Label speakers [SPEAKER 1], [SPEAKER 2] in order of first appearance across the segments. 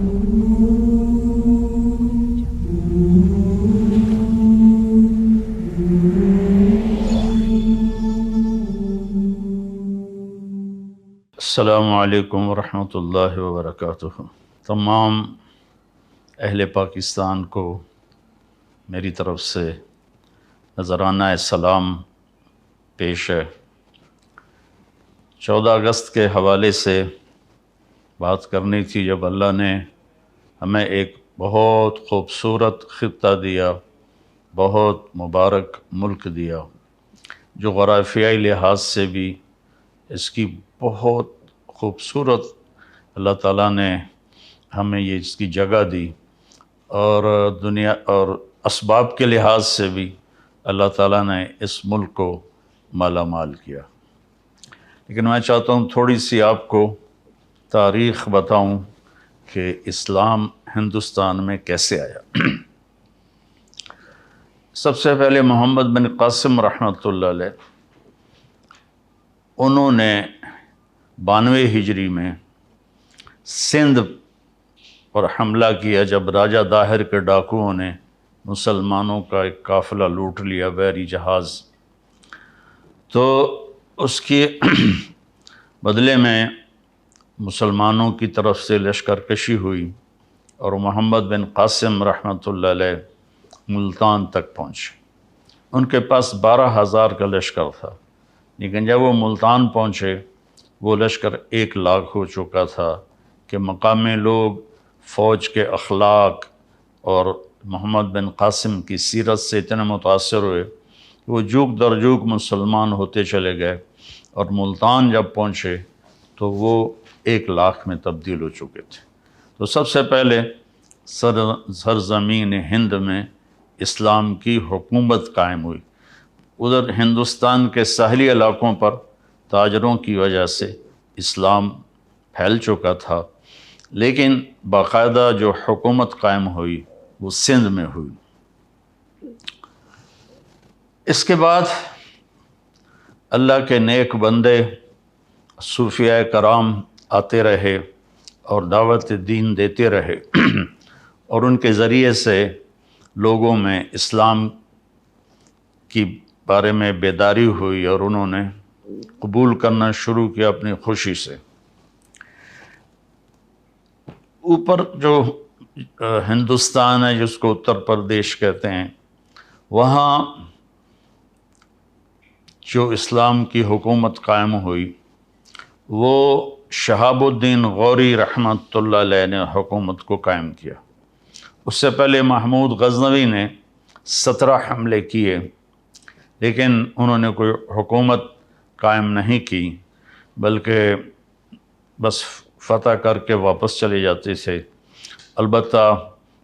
[SPEAKER 1] السلام علیکم ورحمۃ اللہ وبرکاتہ۔ تمام اہل پاکستان کو میری طرف سے نذرانہ سلام پیش ہے۔ 14 اگست کے حوالے سے بات کرنی تھی، جب اللہ نے ہمیں ایک بہت خوبصورت خطہ دیا، بہت مبارک ملک دیا، جو جغرافیائی لحاظ سے بھی اس کی بہت خوبصورت اللہ تعالیٰ نے ہمیں یہ اس کی جگہ دی، اور دنیا اور اسباب کے لحاظ سے بھی اللہ تعالیٰ نے اس ملک کو مالا مال کیا۔ لیکن میں چاہتا ہوں تھوڑی سی آپ کو تاریخ بتاؤں کہ اسلام ہندوستان میں کیسے آیا۔ سب سے پہلے محمد بن قاسم رحمۃ اللہ علیہ، انہوں نے 92 ہجری میں سندھ پر حملہ کیا، جب راجہ داہر کے ڈاکوؤں نے مسلمانوں کا ایک قافلہ لوٹ لیا، بحری جہاز۔ تو اس کے بدلے میں مسلمانوں کی طرف سے لشکر کشی ہوئی، اور محمد بن قاسم رحمۃ اللہ علیہ ملتان تک پہنچے۔ ان کے پاس 12,000 کا لشکر تھا، لیکن جب وہ ملتان پہنچے وہ لشکر 1 لاکھ ہو چکا تھا، کہ مقامی لوگ فوج کے اخلاق اور محمد بن قاسم کی سیرت سے اتنے متاثر ہوئے کہ وہ جوک در جوک مسلمان ہوتے چلے گئے، اور ملتان جب پہنچے تو وہ 1 لاکھ میں تبدیل ہو چکے تھے۔ تو سب سے پہلے سرزمین ہند میں اسلام کی حکومت قائم ہوئی۔ ادھر ہندوستان کے ساحلی علاقوں پر تاجروں کی وجہ سے اسلام پھیل چکا تھا، لیکن باقاعدہ جو حکومت قائم ہوئی وہ سندھ میں ہوئی۔ اس کے بعد اللہ کے نیک بندے صوفیاء کرام آتے رہے اور دعوت دین دیتے رہے، اور ان کے ذریعے سے لوگوں میں اسلام کی بارے میں بیداری ہوئی، اور انہوں نے قبول کرنا شروع کیا اپنی خوشی سے۔ اوپر جو ہندوستان ہے، جس کو اتر پردیش کہتے ہیں، وہاں جو اسلام کی حکومت قائم ہوئی وہ شہاب الدین غوری رحمۃ اللہ علیہ نے حکومت کو قائم کیا۔ اس سے پہلے محمود غزنوی نے 17 حملے کیے، لیکن انہوں نے کوئی حکومت قائم نہیں کی، بلکہ بس فتح کر کے واپس چلے جاتے تھے۔ البتہ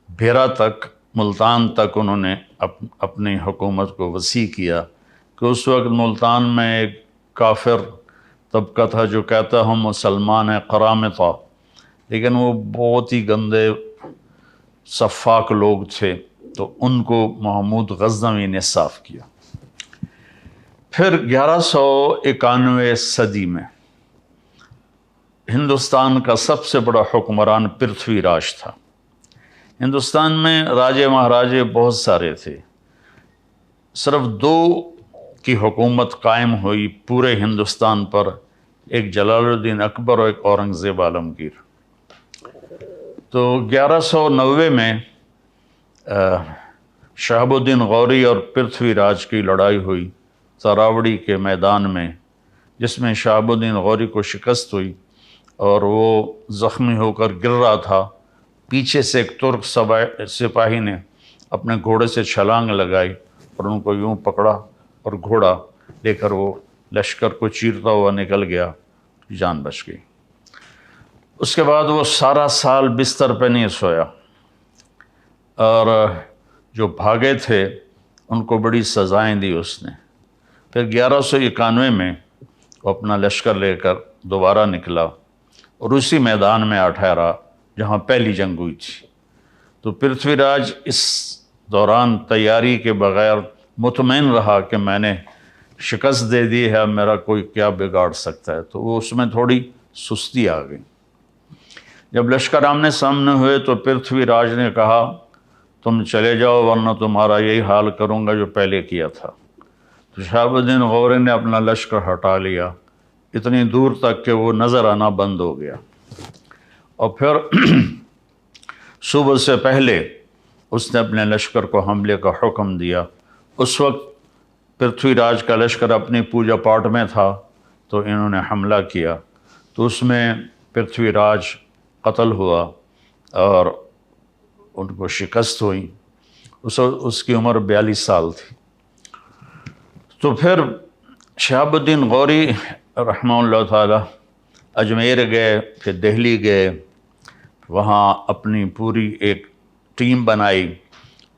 [SPEAKER 1] بھیرا تک، ملتان تک انہوں نے اپنی حکومت کو وسیع کیا، کہ اس وقت ملتان میں ایک کافر طبقہ تھا جو کہتا ہم مسلمان ہیں، قرامطہ، لیکن وہ بہت ہی گندے سفاک لوگ تھے، تو ان کو محمود غزنوی نے صاف کیا۔ پھر 1191 صدی میں ہندوستان کا سب سے بڑا حکمران پرتھوی راج تھا۔ ہندوستان میں راجے مہاراجے بہت سارے تھے، صرف 2 کی حکومت قائم ہوئی پورے ہندوستان پر، ایک جلال الدین اکبر اور ایک اورنگزیب عالمگیر۔ تو 1190 میں شہاب الدین غوری اور پرتھوی راج کی لڑائی ہوئی تراوڑی کے میدان میں، جس میں شہاب الدین غوری کو شکست ہوئی، اور وہ زخمی ہو کر گر رہا تھا۔ پیچھے سے ایک ترک سپاہی نے اپنے گھوڑے سے چھلانگ لگائی اور ان کو یوں پکڑا، اور گھوڑا لے کر وہ لشکر کو چیرتا ہوا نکل گیا، جان بچ گئی۔ اس کے بعد وہ سارا سال بستر پہ نہیں سویا، اور جو بھاگے تھے ان کو بڑی سزائیں دی اس نے۔ پھر 1191 میں وہ اپنا لشکر لے کر دوبارہ نکلا، اور اسی میدان میں آ ٹھہرا جہاں پہلی جنگ ہوئی تھی۔ تو پرتھوی راج اس دوران تیاری کے بغیر مطمئن رہا کہ میں نے شکست دے دی ہے، میرا کوئی کیا بگاڑ سکتا ہے، تو وہ اس میں تھوڑی سستی آ گئی۔ جب لشکر آمنے سامنے ہوئے تو پرتھوی راج نے کہا تم چلے جاؤ ورنہ تمہارا یہی حال کروں گا جو پہلے کیا تھا۔ تو شہاب الدین غوری نے اپنا لشکر ہٹا لیا اتنی دور تک کہ وہ نظر آنا بند ہو گیا، اور پھر صبح سے پہلے اس نے اپنے لشکر کو حملے کا حکم دیا۔ اس وقت پرتھوی راج کا لشکر اپنی پوجا پاٹ میں تھا تو انہوں نے حملہ کیا، تو اس میں پرتھوی راج قتل ہوا اور ان کو شکست ہوئی۔ اس کی عمر 42 سال تھی۔ تو پھر شہاب الدین غوری رحمہ اللہ تعالی اجمیر گئے، پھر دہلی گئے، وہاں اپنی پوری ایک ٹیم بنائی،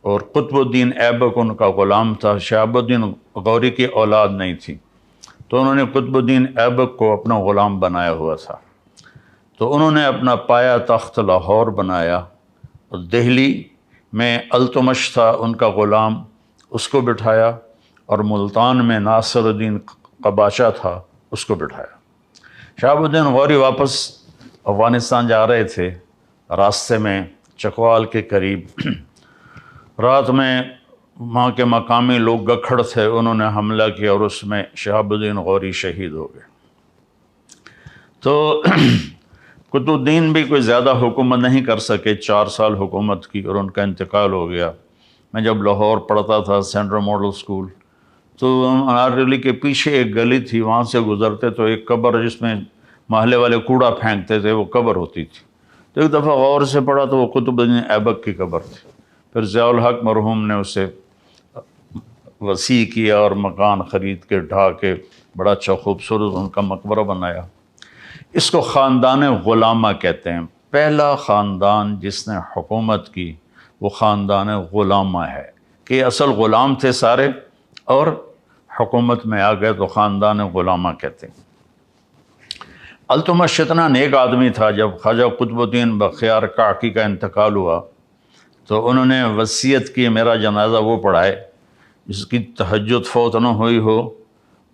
[SPEAKER 1] اور قطب الدین ایبک ان کا غلام تھا۔ شہاب الدین غوری کی اولاد نہیں تھی، تو انہوں نے قطب الدین ایبک کو اپنا غلام بنایا ہوا تھا۔ تو انہوں نے اپنا پایا تخت لاہور بنایا، اور دہلی میں التمش تھا ان کا غلام، اس کو بٹھایا، اور ملتان میں ناصر الدین قباشہ تھا، اس کو بٹھایا۔ شہاب الدین غوری واپس افغانستان جا رہے تھے، راستے میں چکوال کے قریب رات میں وہاں کے مقامی لوگ گکھڑ تھے، انہوں نے حملہ کیا اور اس میں شہاب الدین غوری شہید ہو گئے۔ تو قطب الدین بھی کوئی زیادہ حکومت نہیں کر سکے، 4 سال حکومت کی اور ان کا انتقال ہو گیا۔ میں جب لاہور پڑھتا تھا سینٹرل ماڈل سکول، تو انارگلی کے پیچھے ایک گلی تھی، وہاں سے گزرتے تو ایک قبر جس میں محلے والے کوڑا پھینکتے تھے وہ قبر ہوتی تھی۔ تو ایک دفعہ غور سے پڑھا تو وہ قطب الدین ایبک کی قبر تھی۔ پھر ضیاء الحق مرحوم نے اسے وسیع کیا اور مکان خرید کے ڈھا کے بڑا اچھا خوبصورت ان کا مقبرہ بنایا۔ اس کو خاندان غلامہ کہتے ہیں۔ پہلا خاندان جس نے حکومت کی وہ خاندان غلامہ ہے، کہ اصل غلام تھے سارے اور حکومت میں آ گئے تو خاندان غلامہ کہتے ہیں۔ التمش اتنا نیک آدمی تھا، جب خواجہ قطب الدین بختیار کاکی کا انتقال ہوا تو انہوں نے وصیت کی میرا جنازہ وہ پڑھائے جس کی تہجد فوت نہ ہوئی ہو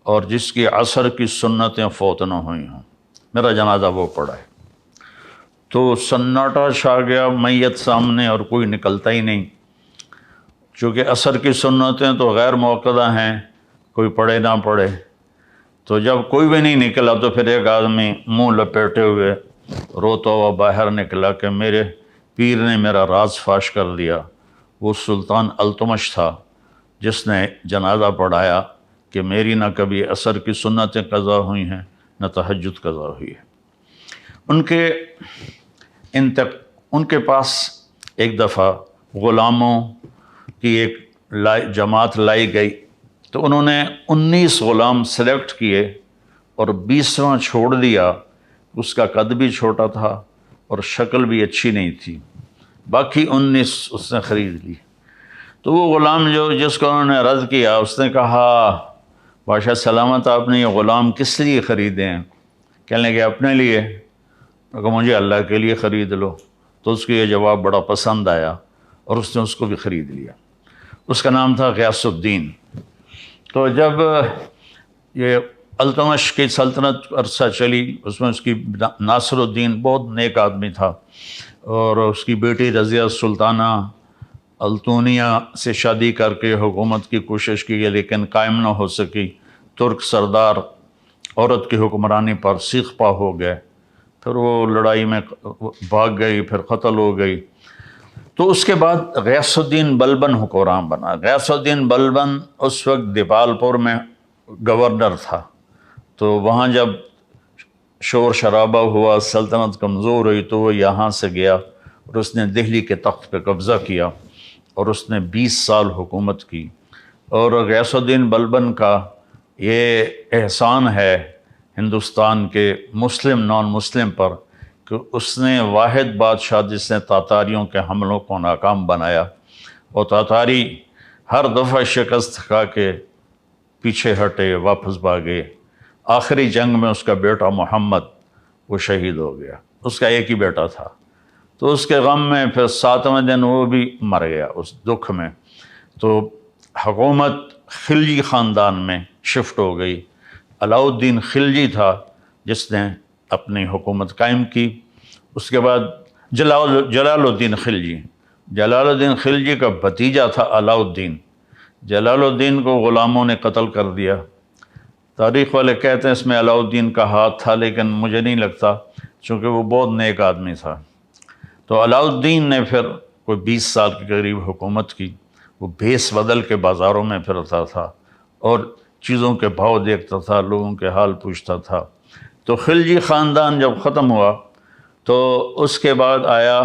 [SPEAKER 1] اور جس کی عصر کی سنتیں فوت نہ ہوئی ہوں، میرا جنازہ وہ پڑھائے۔ تو سناٹا چھا گیا، میت سامنے اور کوئی نکلتا ہی نہیں، چونکہ عصر کی سنتیں تو غیر موقدہ ہیں، کوئی پڑھے نہ پڑھے۔ تو جب کوئی بھی نہیں نکلا تو پھر ایک آدمی منہ لپیٹے ہوئے روتا ہوا باہر نکلا کہ میرے پیر نے میرا راز فاش کر دیا۔ وہ سلطان التمش تھا جس نے جنازہ پڑھایا کہ میری نہ کبھی عصر کی سنتیں قضا ہوئی ہیں نہ تہجد قضا ہوئی ہے۔ ان کے پاس ایک دفعہ غلاموں کی ایک جماعت لائی گئی، تو انہوں نے 19 غلام سلیکٹ کیے اور 20واں چھوڑ دیا۔ اس کا قد بھی چھوٹا تھا اور شکل بھی اچھی نہیں تھی، باقی 19 اس نے خرید لی۔ تو وہ غلام جس کو انہوں نے رد کیا، اس نے کہا بادشاہ سلامت آپ نے یہ غلام کس لیے خریدے ہیں؟ کہنے لگے اپنے لیے۔ کہ مجھے اللہ کے لیے خرید لو۔ تو اس کو یہ جواب بڑا پسند آیا اور اس نے اس کو بھی خرید لیا۔ اس کا نام تھا غیاث الدین۔ تو جب یہ التمش کی سلطنت عرصہ چلی، اس میں اس کی ناصر الدین بہت نیک آدمی تھا، اور اس کی بیٹی رضیہ سلطانہ التونیہ سے شادی کر کے حکومت کی کوشش کی لیکن قائم نہ ہو سکی۔ ترک سردار عورت کی حکمرانی پر سیخ پا ہو گئے، پھر وہ لڑائی میں بھاگ گئی، پھر قتل ہو گئی۔ تو اس کے بعد غیاث الدین بلبن حکمران بنا۔ غیاث الدین بلبن اس وقت دیپال پور میں گورنر تھا، تو وہاں جب شور شرابہ ہوا، سلطنت کمزور ہوئی، تو وہ یہاں سے گیا اور اس نے دہلی کے تخت پہ قبضہ کیا اور اس نے 20 سال حکومت کی۔ اور غیاث الدین بلبن کا یہ احسان ہے ہندوستان کے مسلم نان مسلم پر کہ اس نے واحد بادشاہ جس نے تاتاریوں کے حملوں کو ناکام بنایا، اور تاتاری ہر دفعہ شکست کھا کے پیچھے ہٹے، واپس بھاگے۔ آخری جنگ میں اس کا بیٹا محمد وہ شہید ہو گیا، اس کا ایک ہی بیٹا تھا۔ تو اس کے غم میں پھر 7ویں دن وہ بھی مر گیا اس دکھ میں۔ تو حکومت خلجی خاندان میں شفٹ ہو گئی۔ علاؤ الدین خلجی تھا جس نے اپنی حکومت قائم کی، اس کے بعد جلال الدین خلجی، جلال الدین خلجی کا بھتیجا تھا علاء الدین، جلال الدین کو غلاموں نے قتل کر دیا۔ تاریخ والے کہتے ہیں اس میں علاء الدین کا ہاتھ تھا، لیکن مجھے نہیں لگتا، چونکہ وہ بہت نیک آدمی تھا۔ تو علاء الدین نے پھر کوئی 20 سال کے قریب حکومت کی۔ وہ بھیس بدل کے بازاروں میں پھرتا تھا اور چیزوں کے بھاؤ دیکھتا تھا، لوگوں کے حال پوچھتا تھا۔ تو خلجی خاندان جب ختم ہوا تو اس کے بعد آیا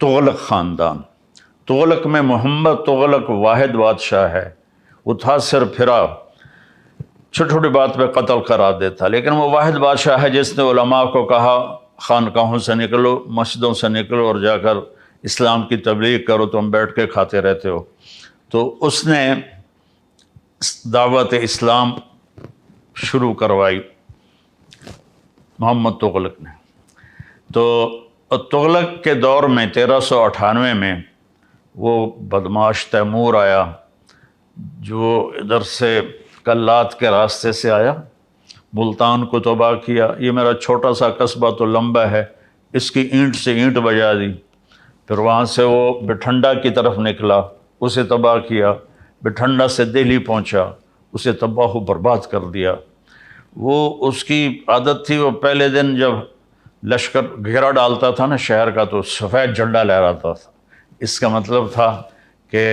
[SPEAKER 1] تغلق خاندان۔ تغلق میں محمد تغلق واحد بادشاہ ہے، وہ تھا سر پھرا، چھوٹی چھوٹی بات پہ قتل کرا دیتا، لیکن وہ واحد بادشاہ ہے جس نے علماء کو کہا خانقاہوں سے نکلو، مسجدوں سے نکلو اور جا کر اسلام کی تبلیغ کرو، تم بیٹھ کے کھاتے رہتے ہو۔ تو اس نے دعوت اسلام شروع کروائی محمد تغلق نے۔ تو تغلق کے دور میں 1398 میں وہ بدماش تیمور آیا، جو ادھر سے کلات کے راستے سے آیا، ملتان کو تباہ کیا۔ یہ میرا چھوٹا سا قصبہ تو لمبا ہے، اس کی اینٹ سے اینٹ بجا دی۔ پھر وہاں سے وہ بٹھنڈا کی طرف نکلا، اسے تباہ کیا۔ بٹھنڈا سے دہلی پہنچا، اسے تباہ و برباد کر دیا۔ وہ اس کی عادت تھی، وہ پہلے دن جب لشکر گھیرا ڈالتا تھا نا شہر کا، تو سفید جھنڈا لہراتا تھا۔ اس کا مطلب تھا کہ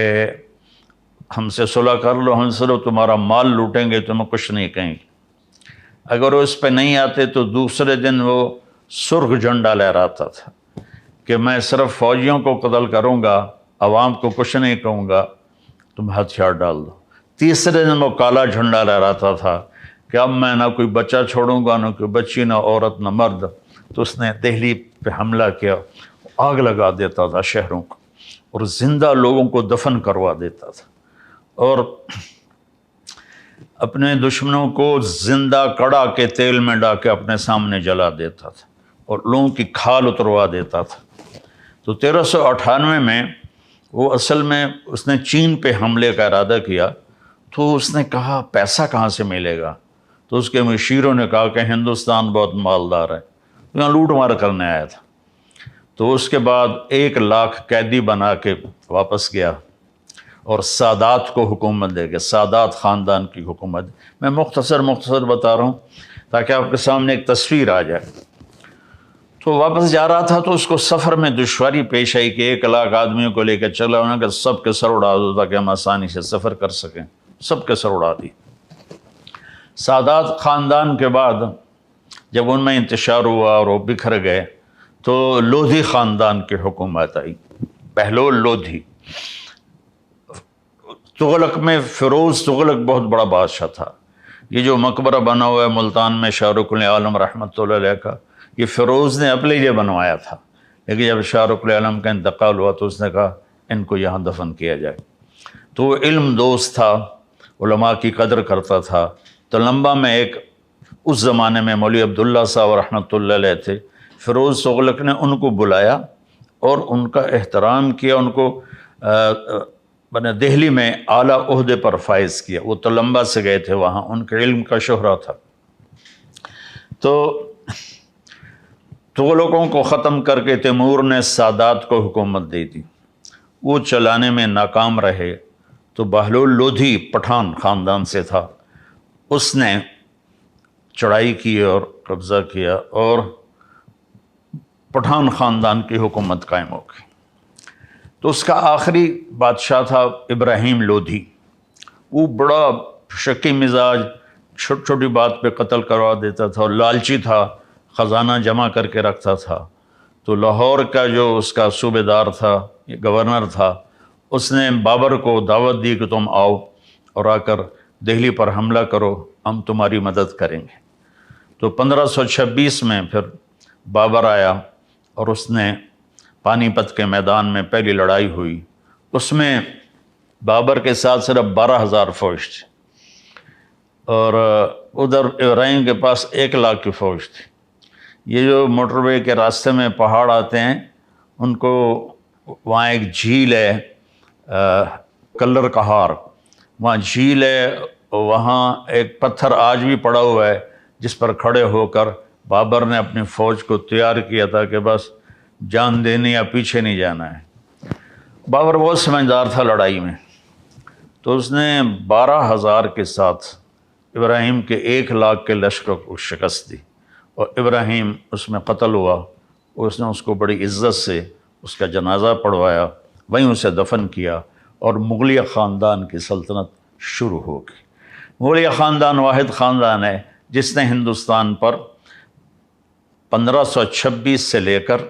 [SPEAKER 1] ہم سے صلح کر لو، ہم سے لو، تمہارا مال لوٹیں گے، تمہیں کچھ نہیں کہیں گے۔ اگر وہ اس پہ نہیں آتے تو دوسرے دن وہ سرخ جھنڈا لہراتا تھا کہ میں صرف فوجیوں کو قتل کروں گا، عوام کو کچھ نہیں کہوں گا، تم ہتھیار ڈال دو۔ تیسرے دن وہ کالا جھنڈا لہراتا تھا کہ اب میں نہ کوئی بچہ چھوڑوں گا، نہ کوئی بچی، نہ عورت، نہ مرد۔ تو اس نے دہلی پہ حملہ کیا، آگ لگا دیتا تھا شہروں کو، اور زندہ لوگوں کو دفن کروا دیتا تھا، اور اپنے دشمنوں کو زندہ کڑا کے تیل میں ڈال کے اپنے سامنے جلا دیتا تھا، اور لوگوں کی کھال اتروا دیتا تھا۔ تو 1398 میں وہ اصل میں اس نے چین پہ حملے کا ارادہ کیا۔ تو اس نے کہا پیسہ کہاں سے ملے گا؟ تو اس کے مشیروں نے کہا کہ ہندوستان بہت مالدار ہے، یہاں لوٹ مار کرنے آیا تھا۔ تو اس کے بعد 1,00,000 قیدی بنا کے واپس گیا اور سادات کو حکومت دے گا، سادات خاندان کی حکومت۔ میں مختصر بتا رہا ہوں تاکہ آپ کے سامنے ایک تصویر آ جائے۔ تو واپس جا رہا تھا تو اس کو سفر میں دشواری پیش آئی کہ 1,00,000 آدمیوں کو لے کے چلا ہونا کہ سب کے سر اڑا دو تاکہ ہم آسانی سے سفر کر سکیں۔ سب کے سر اڑا دی۔ سادات خاندان کے بعد جب ان میں انتشار ہوا اور وہ بکھر گئے تو لودھی خاندان کی حکومت آئی، بہلول لودھی۔ تغلق میں فیروز تغلق بہت بڑا بادشاہ تھا۔ یہ جو مقبرہ بنا ہوا ہے ملتان میں شاہ رخ العالم رحمۃ اللہ علیہ کا، یہ فیروز نے اپنے لیے بنوایا تھا، لیکن جب شاہ رخ العالم کا انتقال ہوا تو اس نے کہا ان کو یہاں دفن کیا جائے۔ تو وہ علم دوست تھا، علماء کی قدر کرتا تھا۔ تو لمبا میں ایک اس زمانے میں مولوی عبداللہ صاحب رحمۃ اللہ علیہ تھے، فیروز تغلق نے ان کو بلایا اور ان کا احترام کیا، ان کو دہلی میں اعلیٰ عہدے پر فائز کیا۔ وہ تلمبا سے گئے تھے، وہاں ان کے علم کا شہرہ تھا۔ تو تغلقوں کو ختم کر کے تیمور نے سادات کو حکومت دے دی، وہ چلانے میں ناکام رہے۔ تو بہلول لودھی پٹھان خاندان سے تھا، اس نے چڑھائی کی اور قبضہ کیا اور پٹھان خاندان کی حکومت قائم ہو گئی۔ تو اس کا آخری بادشاہ تھا ابراہیم لودھی۔ وہ بڑا شکی مزاج، چھوٹی چھوٹی بات پہ قتل کروا دیتا تھا اور لالچی تھا، خزانہ جمع کر کے رکھتا تھا۔ تو لاہور کا جو اس کا صوبے دار تھا، گورنر تھا، اس نے بابر کو دعوت دی کہ تم آؤ اور آ کر دہلی پر حملہ کرو، ہم تمہاری مدد کریں گے۔ تو 1526 میں پھر بابر آیا اور اس نے پانی پت کے میدان میں پہلی لڑائی ہوئی۔ اس میں بابر کے ساتھ صرف 12,000 فوج تھی اور ادھر ابراہیم کے پاس 1,00,000 کی فوج تھی۔ یہ جو موٹر وے کے راستے میں پہاڑ آتے ہیں، ان کو وہاں ایک جھیل ہے کلر کہار، وہاں جھیل ہے، وہاں ایک پتھر آج بھی پڑا ہوا ہے جس پر کھڑے ہو کر بابر نے اپنی فوج کو تیار کیا تھا کہ بس جان دینی یا پیچھے نہیں جانا ہے۔ بابر بہت سمجھدار تھا لڑائی میں، تو اس نے 12,000 کے ساتھ ابراہیم کے 1,00,000 کے لشکر کو شکست دی، اور ابراہیم اس میں قتل ہوا۔ اس نے اس کو بڑی عزت سے اس کا جنازہ پڑھوایا، وہیں اسے دفن کیا، اور مغلیہ خاندان کی سلطنت شروع ہو گئی۔ مغلیہ خاندان واحد خاندان ہے جس نے ہندوستان پر 1526 سے لے کر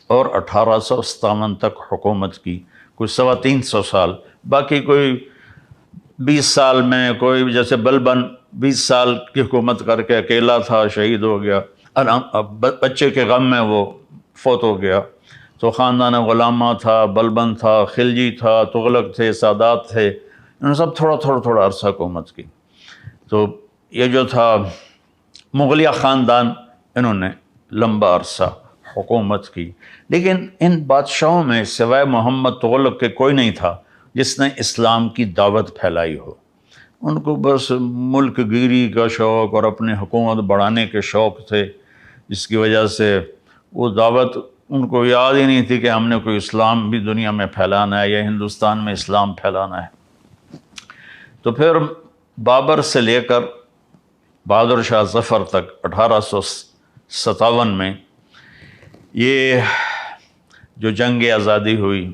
[SPEAKER 1] اور 1857 تک حکومت کی، کوئی 325 سال۔ باقی کوئی 20 سال میں، کوئی جیسے بلبن 20 سال کی حکومت کر کے اکیلا تھا، شہید ہو گیا، بچے کے غم میں وہ فوت ہو گیا۔ تو خاندان غلامہ تھا، بلبن تھا، خلجی تھا، تغلق تھے، سادات تھے، انہوں نے سب تھوڑا عرصہ حکومت کی۔ تو یہ جو تھا مغلیہ خاندان، انہوں نے لمبا عرصہ حکومت کی، لیکن ان بادشاہوں میں سوائے محمد تغلق کے کوئی نہیں تھا جس نے اسلام کی دعوت پھیلائی ہو۔ ان کو بس ملک گیری کا شوق اور اپنے حکومت بڑھانے کے شوق تھے، جس کی وجہ سے وہ دعوت ان کو یاد ہی نہیں تھی کہ ہم نے کوئی اسلام بھی دنیا میں پھیلانا ہے یا ہندوستان میں اسلام پھیلانا ہے۔ تو پھر بابر سے لے کر بہادر شاہ ظفر تک 1857 میں یہ جو جنگ آزادی ہوئی،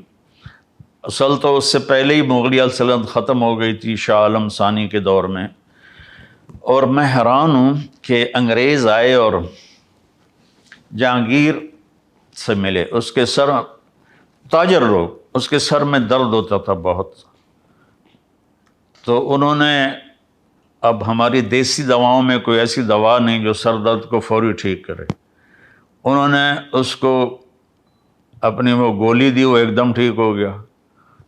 [SPEAKER 1] اصل تو اس سے پہلے ہی مغلیہ سلطنت ختم ہو گئی تھی شاہ عالم ثانی کے دور میں، اور میں حیران ہوں کہ انگریز آئے اور جہانگیر سے ملے، اس کے سر تاجر لوگ، اس کے سر میں درد ہوتا تھا بہت، تو انہوں نے، اب ہماری دیسی دواؤں میں کوئی ایسی دوا نہیں جو سر درد کو فوری ٹھیک کرے، انہوں نے اس کو اپنی وہ گولی دی، وہ ایک دم ٹھیک ہو گیا۔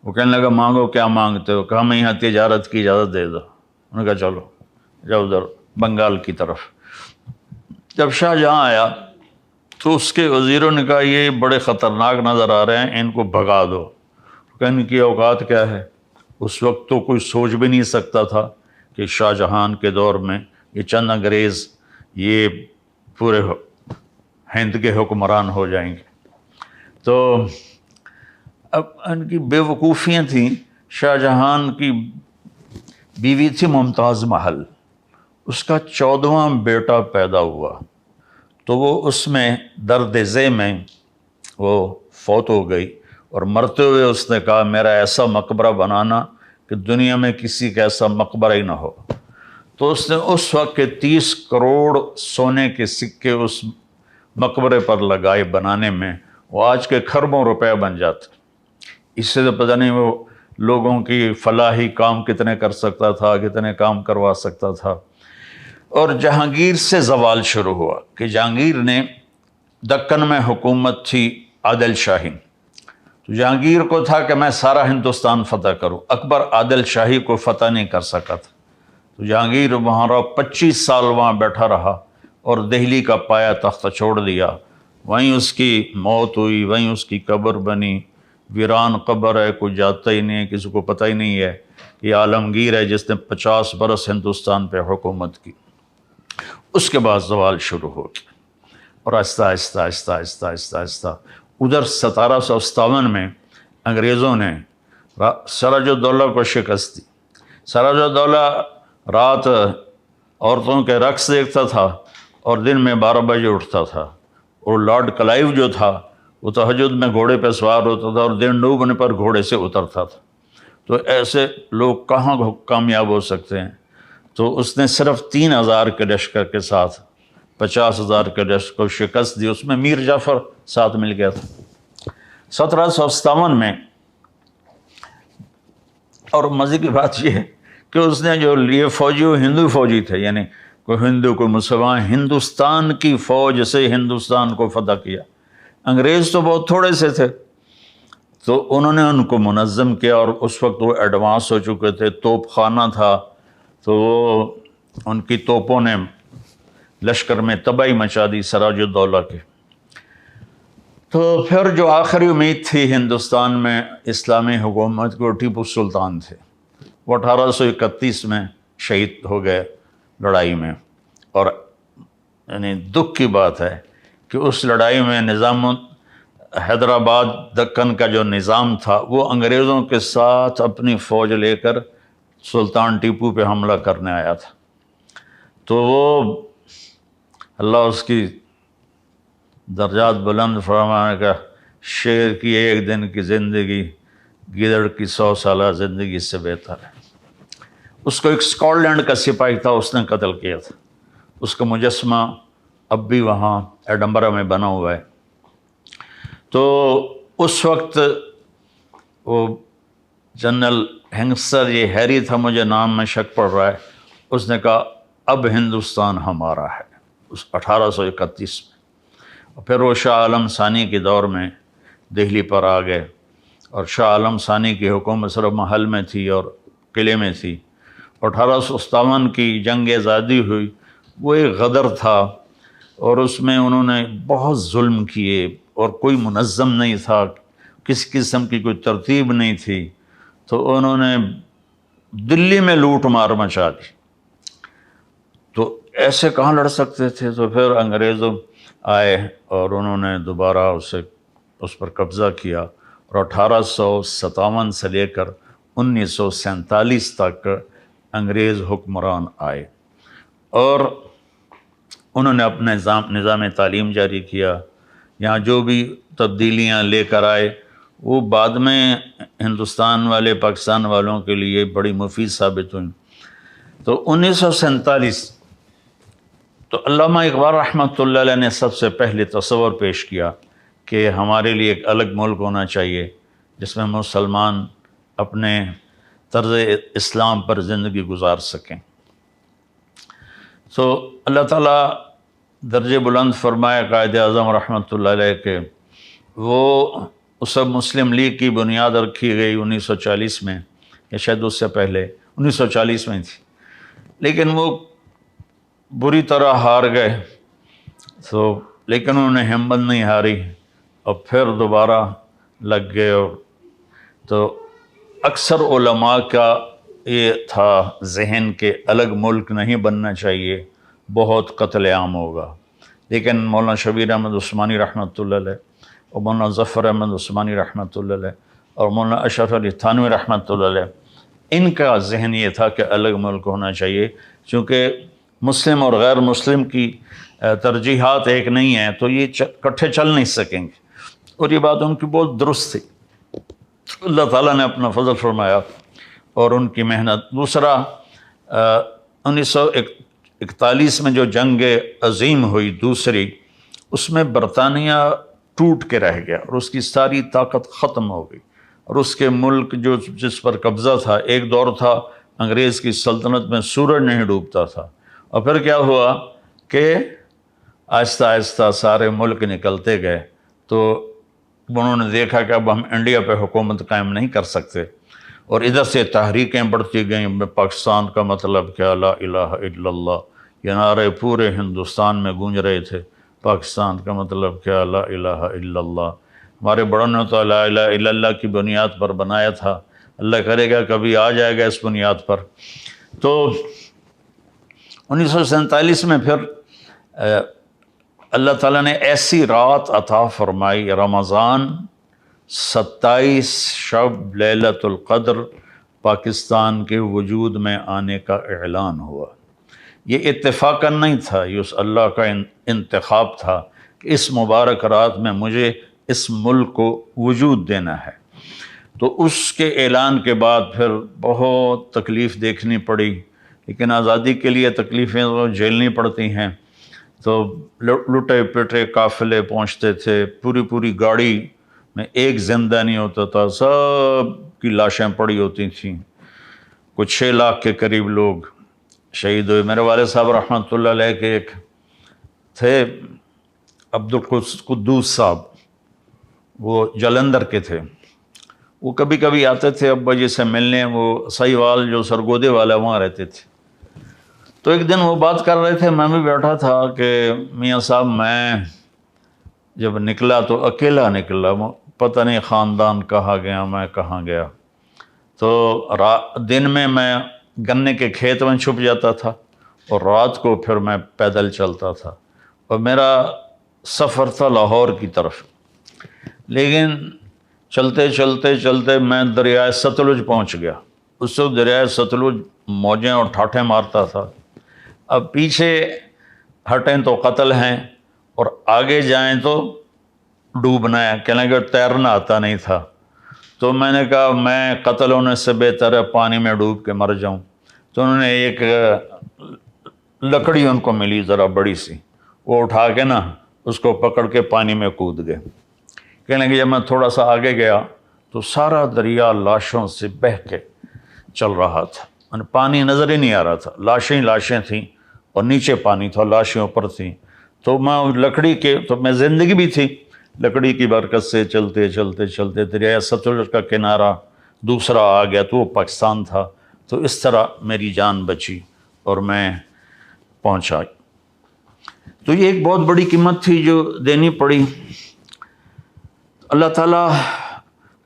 [SPEAKER 1] وہ کہنے لگا مانگو کیا مانگتے ہو؟ کہ ہمیں یہاں تجارت کی اجازت دے دو۔ انہوں نے کہا چلو جاؤ ادھر بنگال کی طرف۔ جب شاہ جہاں آیا تو اس کے وزیروں نے کہا یہ بڑے خطرناک نظر آ رہے ہیں، ان کو بھگا دو۔ کہ ان کی اوقات کیا ہے؟ اس وقت تو کوئی سوچ بھی نہیں سکتا تھا کہ شاہ جہان کے دور میں یہ چند انگریز یہ پورے ہند کے حکمران ہو جائیں گے۔ تو اب ان کی بے وقوفیاں تھیں۔ شاہ جہان کی بیوی تھی ممتاز محل، اس کا 14واں بیٹا پیدا ہوا، تو وہ اس میں درد ذہ میں وہ فوت ہو گئی، اور مرتے ہوئے اس نے کہا میرا ایسا مقبرہ بنانا کہ دنیا میں کسی کا ایسا مقبرہ ہی نہ ہو۔ تو اس نے اس وقت کے 30 کروڑ سونے کے سکے اس مقبرے پر لگائے بنانے میں، وہ آج کے کھربوں روپے بن جاتے۔ اس سے تو پتہ نہیں وہ لوگوں کی فلاحی کام کتنے کر سکتا تھا، کتنے کام کروا سکتا تھا۔ اور جہانگیر سے زوال شروع ہوا کہ جہانگیر نے، دکن میں حکومت تھی عادل شاہی، تو جہانگیر کو تھا کہ میں سارا ہندوستان فتح کروں، اکبر عادل شاہی کو فتح نہیں کر سکا تھا، تو جہانگیر وہاں 25 سال وہاں بیٹھا رہا اور دہلی کا پایا تخت چھوڑ دیا، وہیں اس کی موت ہوئی، وہیں اس کی قبر بنی، ویران قبر ہے، کوئی جاتا ہی نہیں ہے، کسی کو پتہ ہی نہیں ہے کہ عالمگیر ہے جس نے 50 برس ہندوستان پہ حکومت کی۔ اس کے بعد زوال شروع ہو گیا، اور آہستہ آہستہ آہستہ آہستہ آہستہ آہستہ ادھر 1757 میں انگریزوں نے سراج الدولہ کو شکست دی۔ سراج الدولہ رات عورتوں کے رقص دیکھتا تھا اور دن میں 12 بجے اٹھتا تھا، اور لارڈ کلائیو جو تھا وہ تہجد میں گھوڑے پہ سوار ہوتا تھا اور دن ڈوبنے پر گھوڑے سے اترتا تھا۔ تو ایسے لوگ کہاں کامیاب ہو سکتے ہیں؟ تو اس نے صرف 3,000 کے لشکر کے ساتھ 50,000 کے لشکر کو شکست دی، اس میں میر جعفر ساتھ مل گیا تھا۔ 1757 میں، اور مزے کی بات یہ ہے کہ اس نے جو لیے فوجی وہ ہندو فوجی تھے، یعنی کوئی ہندو کوئی مسلمان، ہندوستان کی فوج سے ہندوستان کو فتح کیا۔ انگریز تو بہت تھوڑے سے تھے، تو انہوں نے ان کو منظم کیا، اور اس وقت وہ ایڈوانس ہو چکے تھے، توپ خانہ تھا، تو وہ ان کی توپوں نے لشکر میں تباہی مچا دی سراج الدولہ کے۔ تو پھر جو آخری امید تھی ہندوستان میں اسلامی حکومت کو، ٹیپو سلطان تھے، وہ 1831 میں شہید ہو گئے لڑائی میں، اور یعنی دکھ کی بات ہے کہ اس لڑائی میں نظام حیدرآباد دکن کا جو نظام تھا وہ انگریزوں کے ساتھ اپنی فوج لے کر سلطان ٹیپو پہ حملہ کرنے آیا تھا، تو وہ اللہ اس کی درجات بلند فرمانے کا، شیر کی ایک دن کی زندگی گیدڑ کی 100 سالہ زندگی سے بہتر ہے۔ اس کو ایک اسکاٹ لینڈ کا سپاہی تھا، اس نے قتل کیا تھا، اس کا مجسمہ اب بھی وہاں ایڈنبرا میں بنا ہوا ہے۔ تو اس وقت وہ جنرل ہینگسر، یہ ہیری تھا، مجھے نام میں شک پڑ رہا ہے، اس نے کہا اب ہندوستان ہمارا ہے، اس 1831 میں۔ اور پھر وہ شاہ عالم ثانی کے دور میں دہلی پر آ گئے، اور شاہ عالم ثانی کی حکومت صرف محل میں تھی اور قلعے میں تھی۔ 1857 کی جنگ آزادی ہوئی، وہ ایک غدر تھا، اور اس میں انہوں نے بہت ظلم کیے، اور کوئی منظم نہیں تھا، کسی قسم کی کوئی ترتیب نہیں تھی، تو انہوں نے دلی میں لوٹ مار مچا دی۔ تو ایسے کہاں لڑ سکتے تھے؟ تو پھر انگریزوں آئے اور انہوں نے دوبارہ اس پر قبضہ کیا، اور 1857 سے لے کر 1947 تک انگریز حکمران آئے، اور انہوں نے اپنا نظام تعلیم جاری کیا۔ یہاں جو بھی تبدیلیاں لے کر آئے وہ بعد میں ہندوستان والے، پاکستان والوں کے لیے بڑی مفید ثابت ہوئیں۔ تو 1947 تو علامہ اقبال رحمۃ اللہ علیہ نے سب سے پہلے تصور پیش کیا کہ ہمارے لیے ایک الگ ملک ہونا چاہیے جس میں مسلمان اپنے طرز اسلام پر زندگی گزار سکیں۔ تو اللہ تعالیٰ درجے بلند فرمائے قائد اعظم رحمۃ اللہ علیہ کے، وہ اس وقت مسلم لیگ کی بنیاد رکھی گئی 1940 میں، یا شاید اس سے پہلے 1940 میں تھی، لیکن وہ بری طرح ہار گئے، لیکن انہوں نے ہمت نہیں ہاری، اور پھر دوبارہ لگ گئے۔ اور تو اکثر علماء کا یہ تھا ذہن کہ الگ ملک نہیں بننا چاہیے، بہت قتل عام ہوگا، لیکن مولانا شبیر احمد عثمانی رحمۃ اللہ علیہ، اور مولانا ظفر احمد عثمانی رحمۃ اللہ علیہ، اور مولانا اشرف علی تھانوی رحمۃ اللہ علیہ، ان کا ذہن یہ تھا کہ الگ ملک ہونا چاہیے، چونکہ مسلم اور غیر مسلم کی ترجیحات ایک نہیں ہیں، تو یہ اکٹھے چل نہیں سکیں گے، اور یہ بات ان کی بہت درست تھی۔ اللہ تعالیٰ نے اپنا فضل فرمایا اور ان کی محنت۔ دوسرا 1941 میں جو جنگ عظیم ہوئی دوسری، اس میں برطانیہ ٹوٹ کے رہ گیا اور اس کی ساری طاقت ختم ہو گئی، اور اس کے ملک جس پر قبضہ تھا، ایک دور تھا انگریز کی سلطنت میں سورج نہیں ڈوبتا تھا، اور پھر کیا ہوا کہ آہستہ آہستہ سارے ملک نکلتے گئے، تو انہوں نے دیکھا کہ اب ہم انڈیا پہ حکومت قائم نہیں کر سکتے، اور ادھر سے تحریکیں بڑھتی گئیں۔ پاکستان کا مطلب کیا، لا الہ الا اللہ، یہ نعرے پورے ہندوستان میں گونج رہے تھے، پاکستان کا مطلب کیا، لا الہ الا اللہ۔ ہمارے بڑوں نے تو لا الہ الا اللہ کی بنیاد پر بنایا تھا، اللہ کرے گا کبھی آ جائے گا اس بنیاد پر۔ تو 1947 میں پھر اللہ تعالیٰ نے ایسی رات عطا فرمائی، رمضان 27 شب لیلۃ القدر پاکستان کے وجود میں آنے کا اعلان ہوا۔ یہ اتفاقاً نہیں تھا، یہ اس اللہ کا انتخاب تھا کہ اس مبارک رات میں مجھے اس ملک کو وجود دینا ہے۔ تو اس کے اعلان کے بعد پھر بہت تکلیف دیکھنی پڑی، لیکن آزادی کے لیے تکلیفیں تو جھیلنی پڑتی ہیں۔ تو لٹے پٹے قافلے پہنچتے تھے، پوری گاڑی میں ایک زندہ نہیں ہوتا تھا، سب کی لاشیں پڑی ہوتی تھیں۔ کچھ 6 لاکھ کے قریب لوگ شہید ہوئے۔ میرے والد صاحب رحمۃ اللہ علیہ کے ایک تھے عبدالقدوس صاحب، وہ جلندھر کے تھے، وہ کبھی کبھی آتے تھے ابا جی سے ملنے، وہ سہیوال جو سرگودے والا وہاں رہتے تھے۔ تو ایک دن وہ بات کر رہے تھے، میں بھی بیٹھا تھا کہ میاں صاحب میں جب نکلا تو اکیلا نکلا، پتہ نہیں خاندان کہاں گیا، میں کہاں گیا۔ تو دن میں گنے کے کھیت میں چھپ جاتا تھا، اور رات کو پھر میں پیدل چلتا تھا۔ اور میرا سفر تھا لاہور کی طرف، لیکن چلتے چلتے چلتے میں دریائے ستلج پہنچ گیا۔ اس وقت دریائے ستلج موجیں اور ٹھاٹھیں مارتا تھا، اب پیچھے ہٹیں تو قتل ہیں اور آگے جائیں تو ڈوبنا ہے، کہنے لگے تیرنا آتا نہیں تھا، تو میں نے کہا میں قتل ہونے سے بہتر ہے پانی میں ڈوب کے مر جاؤں۔ تو انہوں نے ایک لکڑی ان کو ملی ذرا بڑی سی، وہ اٹھا کے نا اس کو پکڑ کے پانی میں کود گئے۔ کہنے لگے جب میں تھوڑا سا آگے گیا تو سارا دریا لاشوں سے بہہ کے چل رہا تھا، پانی نظر ہی نہیں آ رہا تھا، لاشیں لاشیں تھیں اور نیچے پانی تھا، لاشیں اوپر تھیں۔ تو میں لکڑی کے تو میں زندگی بھی تھی، لکڑی کی برکت سے چلتے چلتے چلتے دریائے ستلج کا کنارہ دوسرا آ گیا تو وہ پاکستان تھا، تو اس طرح میری جان بچی اور میں پہنچا۔ تو یہ ایک بہت بڑی قیمت تھی جو دینی پڑی۔ اللہ تعالیٰ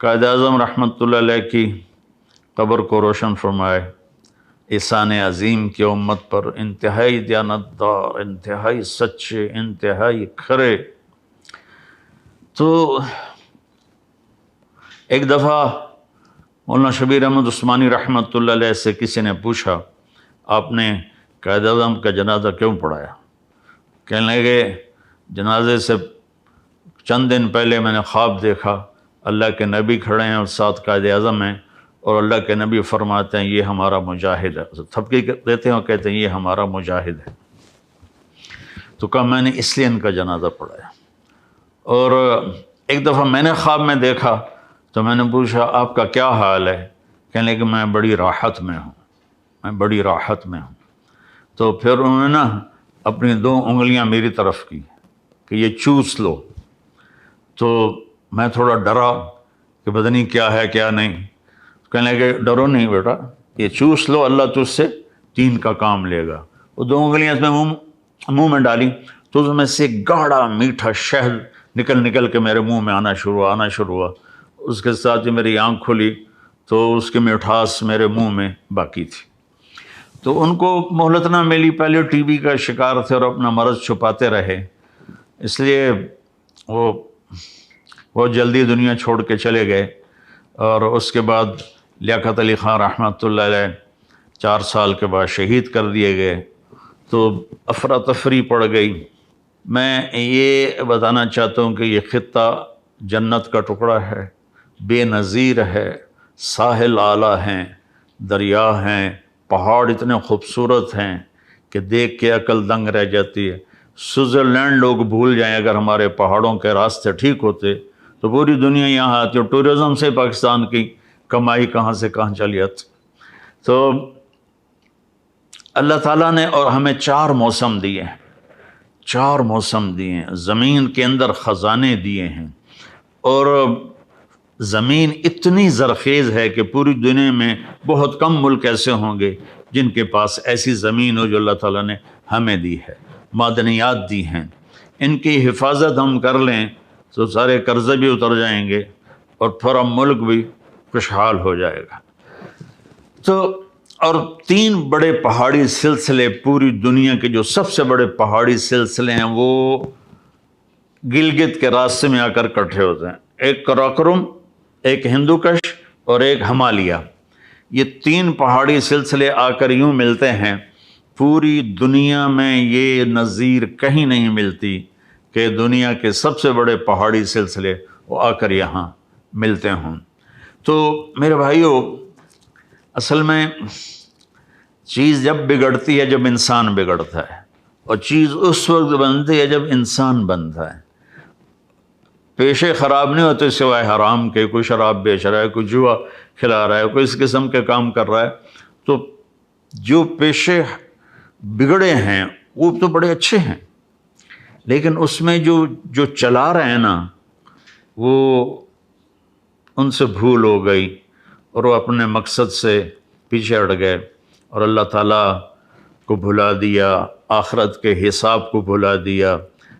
[SPEAKER 1] قائد اعظم رحمۃ اللہ علیہ کی قبر کو روشن فرمائے، احسان عظیم کی امت پر، انتہائی دیانتدار، انتہائی سچے، انتہائی کھرے۔ تو ایک دفعہ مولانا شبیر احمد عثمانی رحمۃ اللہ علیہ سے کسی نے پوچھا آپ نے قائد اعظم کا جنازہ کیوں پڑھایا؟ کہنے لگے جنازے سے چند دن پہلے میں نے خواب دیکھا اللہ کے نبی کھڑے ہیں اور ساتھ قائد اعظم ہیں، اور اللہ کے نبی فرماتے ہیں یہ ہمارا مجاہد ہے، تھپکی دیتے ہیں اور کہتے ہیں یہ ہمارا مجاہد ہے۔ تو کہا میں نے اس لیے ان کا جنازہ پڑھایا۔ اور ایک دفعہ میں نے خواب میں دیکھا تو میں نے پوچھا آپ کا کیا حال ہے؟ کہنے لگے میں بڑی راحت میں ہوں، میں بڑی راحت میں ہوں۔ تو پھر انہوں نے نا اپنی 2 انگلیاں میری طرف کی کہ یہ چوس لو، تو میں تھوڑا ڈرا کہ پتہ نہیں کیا ہے کیا نہیں۔ کہنے لگے ڈرو نہیں بیٹا، یہ چوس لو، اللہ تجھ سے 3 کا کام لے گا۔ وہ 2 انگلیاں اس میں منہ میں ڈالی تو اس میں سے گاڑھا میٹھا شہد نکل کے میرے منہ میں آنا شروع ہوا۔ اس کے ساتھ ہی میری آنکھ کھلی تو اس کی مٹھاس میرے منہ میں باقی تھی۔ تو ان کو مہلت نہ ملی، پہلے ٹی بی کا شکار تھے اور اپنا مرض چھپاتے رہے، اس لیے وہ بہت جلدی دنیا چھوڑ کے چلے گئے۔ اور اس کے بعد لیاقت علی خان رحمۃ اللہ علیہ 4 سال کے بعد شہید کر دیے گئے، تو افراتفری پڑ گئی۔ میں یہ بتانا چاہتا ہوں کہ یہ خطہ جنت کا ٹکڑا ہے، بے نظیر ہے، ساحل اعلیٰ ہیں، دریا ہیں، پہاڑ اتنے خوبصورت ہیں کہ دیکھ کے عقل دنگ رہ جاتی ہے۔ سوئٹزرلینڈ لوگ بھول جائیں اگر ہمارے پہاڑوں کے راستے ٹھیک ہوتے تو پوری دنیا یہاں آتی، اور ٹورزم سے پاکستان کی کمائی کہاں سے کہاں چلی جاتی۔ تو اللہ تعالیٰ نے اور ہمیں 4 موسم دیے ہیں، 4 موسم دیے ہیں، زمین کے اندر خزانے دیے ہیں، اور زمین اتنی زرخیز ہے کہ پوری دنیا میں بہت کم ملک ایسے ہوں گے جن کے پاس ایسی زمین ہو جو اللہ تعالیٰ نے ہمیں دی ہے، معدنیات دی ہیں۔ ان کی حفاظت ہم کر لیں تو سارے قرضے بھی اتر جائیں گے اور پورا ملک بھی خوشحال ہو جائے گا۔ تو اور 3 بڑے پہاڑی سلسلے پوری دنیا کے جو سب سے بڑے پہاڑی سلسلے ہیں وہ گلگت کے راستے میں آ کر اکٹھے ہوتے ہیں، ایک کراکرم، ایک ہندوکش اور ایک ہمالیہ۔ یہ 3 پہاڑی سلسلے آ کر یوں ملتے ہیں، پوری دنیا میں یہ نظیر کہیں نہیں ملتی کہ دنیا کے سب سے بڑے پہاڑی سلسلے وہ آ کر یہاں ملتے ہوں۔ تو میرے بھائیو، اصل میں چیز جب بگڑتی ہے جب انسان بگڑتا ہے، اور چیز اس وقت بنتی ہے جب انسان بنتا ہے۔ پیشے خراب نہیں ہوتے سوائے حرام کے، کوئی شراب بیچ رہا ہے، کوئی جوا کھلا رہا ہے، کوئی اس قسم کے کام کر رہا ہے، تو جو پیشے بگڑے ہیں وہ تو بڑے اچھے ہیں، لیکن اس میں جو چلا رہے ہیں نا وہ ان سے بھول ہو گئی اور وہ اپنے مقصد سے پیچھے ہٹ گئے اور اللہ تعالیٰ کو بھلا دیا، آخرت کے حساب کو بھلا دیا،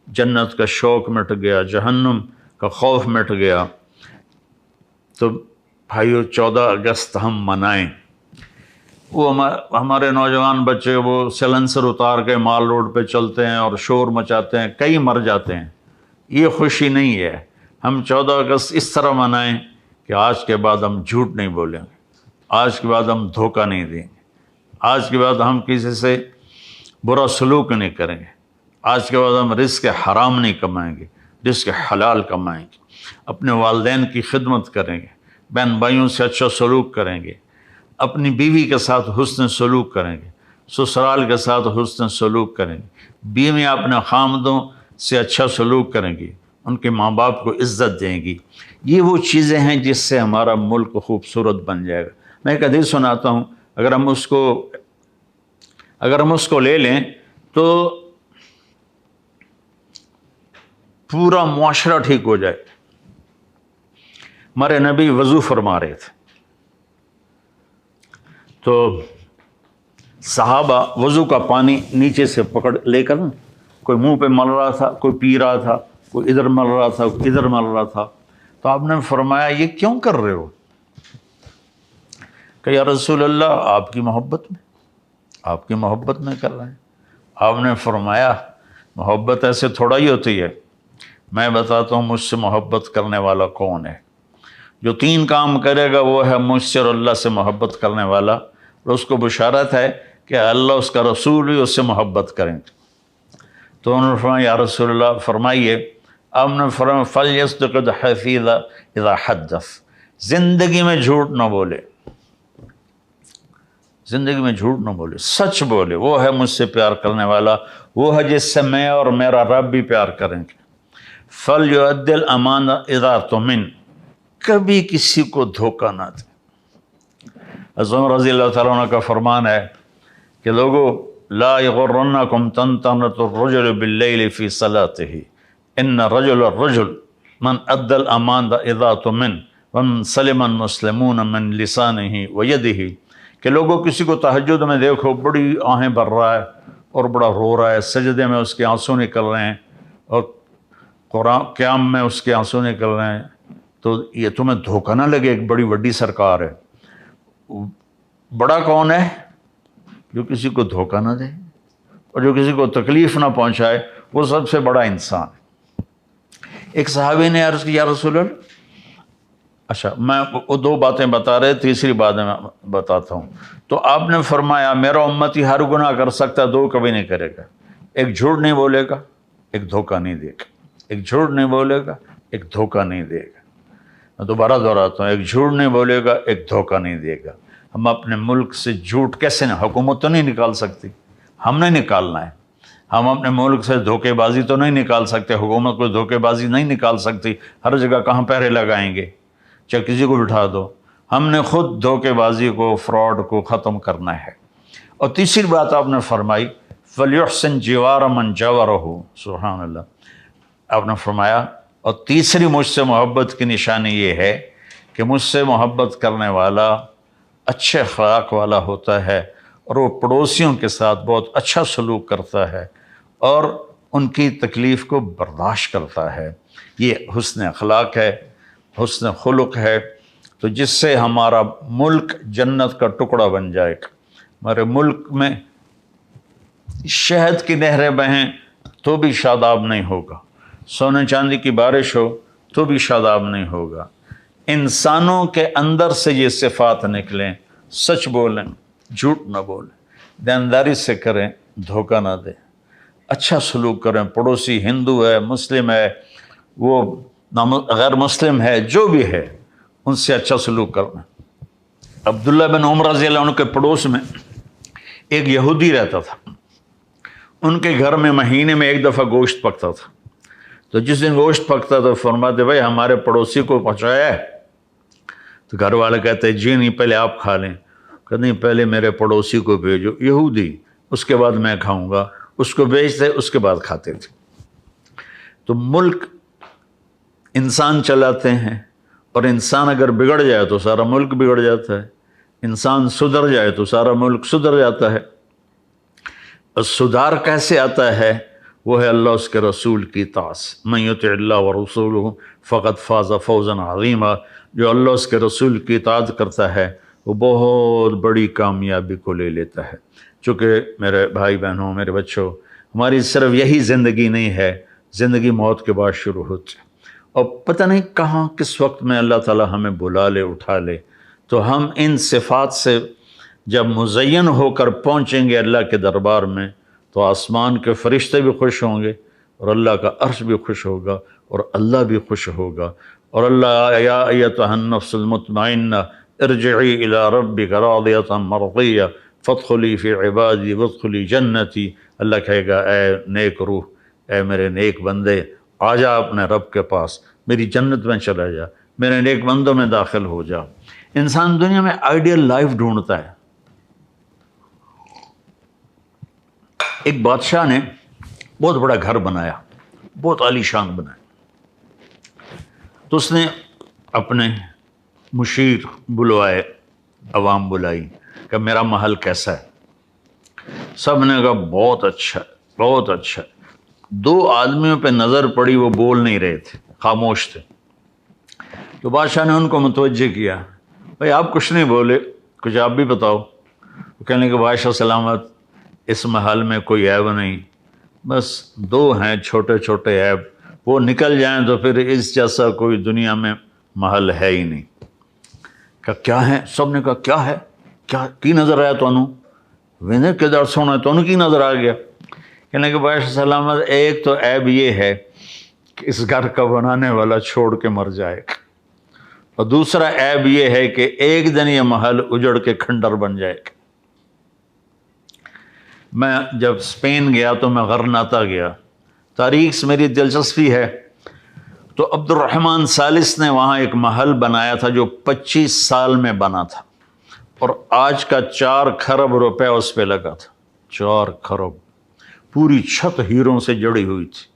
[SPEAKER 1] جنت کا شوق مٹ گیا، جہنم کا خوف مٹ گیا۔ تو بھائیو 14 اگست ہم منائیں، وہ ہمارے نوجوان بچے وہ سیلنسر اتار کے مال روڈ پہ چلتے ہیں اور شور مچاتے ہیں، کئی مر جاتے ہیں۔ یہ خوشی نہیں ہے۔ ہم 14 اگست اس طرح منائیں کہ آج کے بعد ہم جھوٹ نہیں بولیں گے، آج کے بعد ہم دھوکہ نہیں دیں گے، آج کے بعد ہم کسی سے برا سلوک نہیں کریں گے، آج کے بعد ہم رزق حرام نہیں کمائیں گے، رزق حلال کمائیں گے، اپنے والدین کی خدمت کریں گے، بہن بھائیوں سے اچھا سلوک کریں گے، اپنی بیوی کے ساتھ حسن سلوک کریں گے، سسرال کے ساتھ حسن سلوک کریں گے، بیوی اپنے خامدوں سے اچھا سلوک کریں گی، ان کے ماں باپ کو عزت دیں گی۔ یہ وہ چیزیں ہیں جس سے ہمارا ملک خوبصورت بن جائے گا۔ میں ایک حدیث سناتا ہوں، اگر ہم اس کو لے لیں تو پورا معاشرہ ٹھیک ہو جائے۔ ہمارے نبی وضو فرما رہے تھے تو صحابہ وضو کا پانی نیچے سے پکڑ لے کر کوئی منہ پہ مل رہا تھا، کوئی پی رہا تھا، کوئی ادھر مل رہا تھا، کوئی ادھر مل رہا تھا، تو آپ نے فرمایا یہ کیوں کر رہے ہو؟ کہ یا رسول اللہ آپ کی محبت میں کر رہے ہیں۔ آپ نے فرمایا محبت ایسے تھوڑا ہی ہوتی ہے، میں بتاتا ہوں مجھ سے محبت کرنے والا کون ہے۔ جو 3 کام کرے گا وہ ہے مجھ سے اور اللہ سے محبت کرنے والا، اور اس کو بشارت ہے کہ اللہ اس کا رسول بھی اس سے محبت کریں گے۔ تو انہوں نے فرمایا یا رسول اللہ فرمائیے، آپ نے فرمایا فَلْيَصْدِقِ الْحَدِيثَ إِذَا حَدَّثَ، زندگی میں جھوٹ نہ بولے، زندگی میں جھوٹ نہ بولے، سچ بولے، وہ ہے مجھ سے پیار کرنے والا، وہ ہے جس سے میں اور میرا رب بھی پیار کریں گے۔ فَلْيُؤَدِّ الْأَمَانَةَ إِذَا اؤْتُمِنَ، کبھی کسی کو دھوکہ نہ دے۔ حضرت عمر رضی اللہ تعالیٰ عنہ کا فرمان ہے کہ لوگو لا یغرنکم طنطنۃ الرجل باللیل فی صلاتہ ان الرجل من ادى الامانۃ اذا اؤتمن ومن سلم المسلمون من لسانہ ویدہ، کہ لوگوں کسی کو تہجد میں دیکھو بڑی آہیں بھر رہا ہے اور بڑا رو رہا ہے، سجدے میں اس کے آنسو نکل رہے ہیں اور قرآن قیام میں اس کے آنسو نکل رہے ہیں، تو یہ تمہیں دھوکہ نہ لگے، ایک بڑی وڈی سرکار ہے۔ بڑا کون ہے؟ جو کسی کو دھوکہ نہ دے اور جو کسی کو تکلیف نہ پہنچائے، وہ سب سے بڑا انسان ہے۔ ایک صحابی نے عرض کی یا رسول اللہ، اچھا میں وہ 2 باتیں بتا رہے، تیسری بات میں بتاتا ہوں۔ تو آپ نے فرمایا میرا امتی ہر گناہ کر سکتا ہے، 2 کبھی نہیں کرے گا، ایک جھوٹ نہیں بولے گا، ایک دھوکہ نہیں دے گا، ایک جھوٹ نہیں بولے گا، ایک دھوکہ نہیں دے گا۔ میں دوبارہ دہراتا ہوں، ایک جھوٹ نہیں بولے گا، ایک دھوکہ نہیں دے گا۔ ہم اپنے ملک سے جھوٹ کیسے نہ، حکومت تو نہیں نکال سکتی، ہم نے نکالنا ہے۔ ہم اپنے ملک سے دھوکے بازی تو نہیں نکال سکتے، حکومت کو دھوکے بازی نہیں نکال سکتی، ہر جگہ کہاں پہرے لگائیں گے، چاہے کسی کو بٹھا دو۔ ہم نے خود دھوکے بازی کو، فراڈ کو ختم کرنا ہے۔ اور تیسری بات آپ نے فرمائی فَلْيُحْسِنْ جِوَارَ مَنْ جَاوَرَهُ، سبحان اللہ۔ آپ نے فرمایا اور تیسری مجھ سے محبت کی نشانی یہ ہے کہ مجھ سے محبت کرنے والا اچھے اخلاق والا ہوتا ہے اور وہ پڑوسیوں کے ساتھ بہت اچھا سلوک کرتا ہے اور ان کی تکلیف کو برداشت کرتا ہے۔ یہ حسن اخلاق ہے، حسن خلق ہے، تو جس سے ہمارا ملک جنت کا ٹکڑا بن جائے گا۔ ہمارے ملک میں شہد کی نہریں بہیں تو بھی شاداب نہیں ہوگا، سونے چاندی کی بارش ہو تو بھی شاداب نہیں ہوگا۔ انسانوں کے اندر سے یہ صفات نکلیں، سچ بولیں، جھوٹ نہ بولیں، دینداری سے کریں، دھوکہ نہ دیں، اچھا سلوک کریں، پڑوسی ہندو ہے، مسلم ہے، وہ غیر مسلم ہے، جو بھی ہے ان سے اچھا سلوک کرنا۔ عبداللہ بن عمر رضی اللہ عنہ کے پڑوس میں ایک یہودی رہتا تھا، ان کے گھر میں مہینے میں 1 دفعہ گوشت پکتا تھا، تو جس دن گوشت پکتا تو فرماتے بھائی ہمارے پڑوسی کو پہنچایا ہے؟ تو گھر والے کہتے جی نہیں، پہلے آپ کھا لیں۔ کہتے نہیں، پہلے میرے پڑوسی کو بھیجو، یہودی، اس کے بعد میں کھاؤں گا۔ اس کو بھیجتے، اس کے بعد کھاتے تھے۔ تو ملک انسان چلاتے ہیں، اور انسان اگر بگڑ جائے تو سارا ملک بگڑ جاتا ہے، انسان سدھر جائے تو سارا ملک سدھر جاتا ہے۔ اور سدھار کیسے آتا ہے؟ وہ ہے اللہ اس کے رسول کی اطاعت۔ من یطع اللہ ورسولہ فقد فاز فوزا عظیما، جو اللہ اس کے رسول کی اطاعت کرتا ہے وہ بہت بڑی کامیابی کو لے لیتا ہے۔ چونکہ میرے بھائی بہنوں، میرے بچوں، ہماری صرف یہی زندگی نہیں ہے، زندگی موت کے بعد شروع ہوتی ہے، اور پتہ نہیں کہاں کس وقت میں اللہ تعالی ہمیں بلا لے، اٹھا لے۔ تو ہم ان صفات سے جب مزین ہو کر پہنچیں گے اللہ کے دربار میں، تو آسمان کے فرشتے بھی خوش ہوں گے، اور اللہ کا عرش بھی خوش ہوگا، اور اللہ بھی خوش ہوگا، اور اللہ یا ایتھا النفس المطمئنہ ارجعی الی ربک راضیۃ مرضیہ فادخلی فی عبادی وادخلی جنتی، اللہ کہے گا اے نیک روح، اے میرے نیک بندے، آ جا اپنے رب کے پاس، میری جنت میں چلا جا، میرے نیک بندوں میں داخل ہو جا۔ انسان دنیا میں آئیڈیل لائف ڈھونڈتا ہے۔ ایک بادشاہ نے بہت بڑا گھر بنایا، بہت عالی شان بنایا، تو اس نے اپنے مشیر بلوائے، عوام بلائی کہ میرا محل کیسا ہے؟ سب نے کہا بہت اچھا ہے، بہت اچھا ہے۔ 2 آدمیوں پہ نظر پڑی، وہ بول نہیں رہے تھے، خاموش تھے۔ تو بادشاہ نے ان کو متوجہ کیا، بھائی آپ کچھ نہیں بولے، کچھ آپ بھی بتاؤ۔ وہ کہنے کہ بادشاہ سلامت، اس محل میں کوئی عیب نہیں، بس 2 ہیں چھوٹے چھوٹے عیب، وہ نکل جائیں تو پھر اس جیسا کوئی دنیا میں محل ہے ہی نہیں۔ کہ کیا ہے؟ سب نے کہا کیا ہے، کیا کی نظر آیا تو ویندے کدھر سونا تو کی نظر آ گیا؟ کہنے کہ بادشاہ سلامت، ایک تو عیب یہ ہے کہ اس گھر کا بنانے والا چھوڑ کے مر جائے گا، اور دوسرا عیب یہ ہے کہ ایک دن یہ محل اجڑ کے کھنڈر بن جائے گا۔ میں جب اسپین گیا تو میں غرناطہ گیا، تاریخ سے میری دلچسپی ہے، تو عبد الرحمن ثالث نے وہاں ایک محل بنایا تھا جو 25 سال میں بنا تھا، اور آج کا 4 کھرب روپے اس پہ لگا تھا۔ 4 کھرب، پوری چھت ہیروں سے جڑی ہوئی تھی،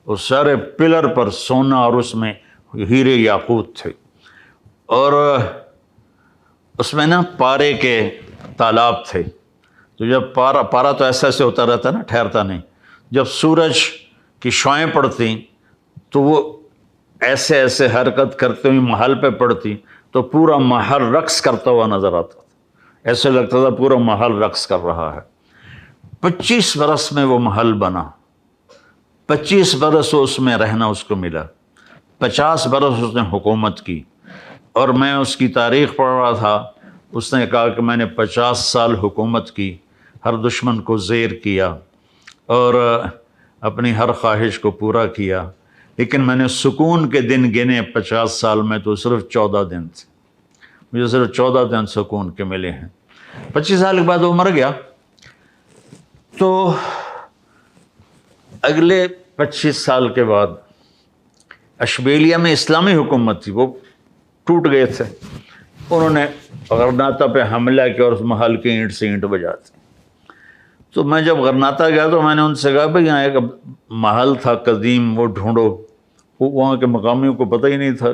[SPEAKER 1] اور سارے پلر پر سونا اور اس میں ہیرے یاقوت تھے، اور اس میں نا پارے کے تالاب تھے۔ تو جب پارا تو ایسا ایسے ہوتا رہتا نا، ٹھہرتا نہیں، جب سورج کی شعائیں پڑتی تو وہ ایسے ایسے حرکت کرتے ہوئی محل پہ پڑتی تو پورا محل رقص کرتا ہوا نظر آتا تھا، ایسے لگتا تھا پورا محل رقص کر رہا ہے۔ 25 برس میں وہ محل بنا، 25 برس اس میں رہنا اس کو ملا، 50 برس اس نے حکومت کی، اور میں اس کی تاریخ پڑھ رہا تھا، اس نے کہا کہ میں نے 50 سال حکومت کی، ہر دشمن کو زیر کیا اور اپنی ہر خواہش کو پورا کیا، لیکن میں نے سکون کے دن گنے 50 سال میں تو صرف 14 دن تھے، مجھے صرف 14 دن سکون کے ملے ہیں۔ 25 سال کے بعد وہ مر گیا، تو اگلے 25 سال کے بعد اشبیلیہ میں اسلامی حکومت تھی، وہ ٹوٹ گئے تھے، انہوں نے غرناطہ پہ حملہ کیا اور اس محل کی اینٹ سے اینٹ بجاتے۔ تو میں جب غرناطہ گیا تو میں نے ان سے کہا بھائی یہاں ایک محل تھا قدیم، وہ ڈھونڈو، وہاں کے مقامیوں کو پتہ ہی نہیں تھا،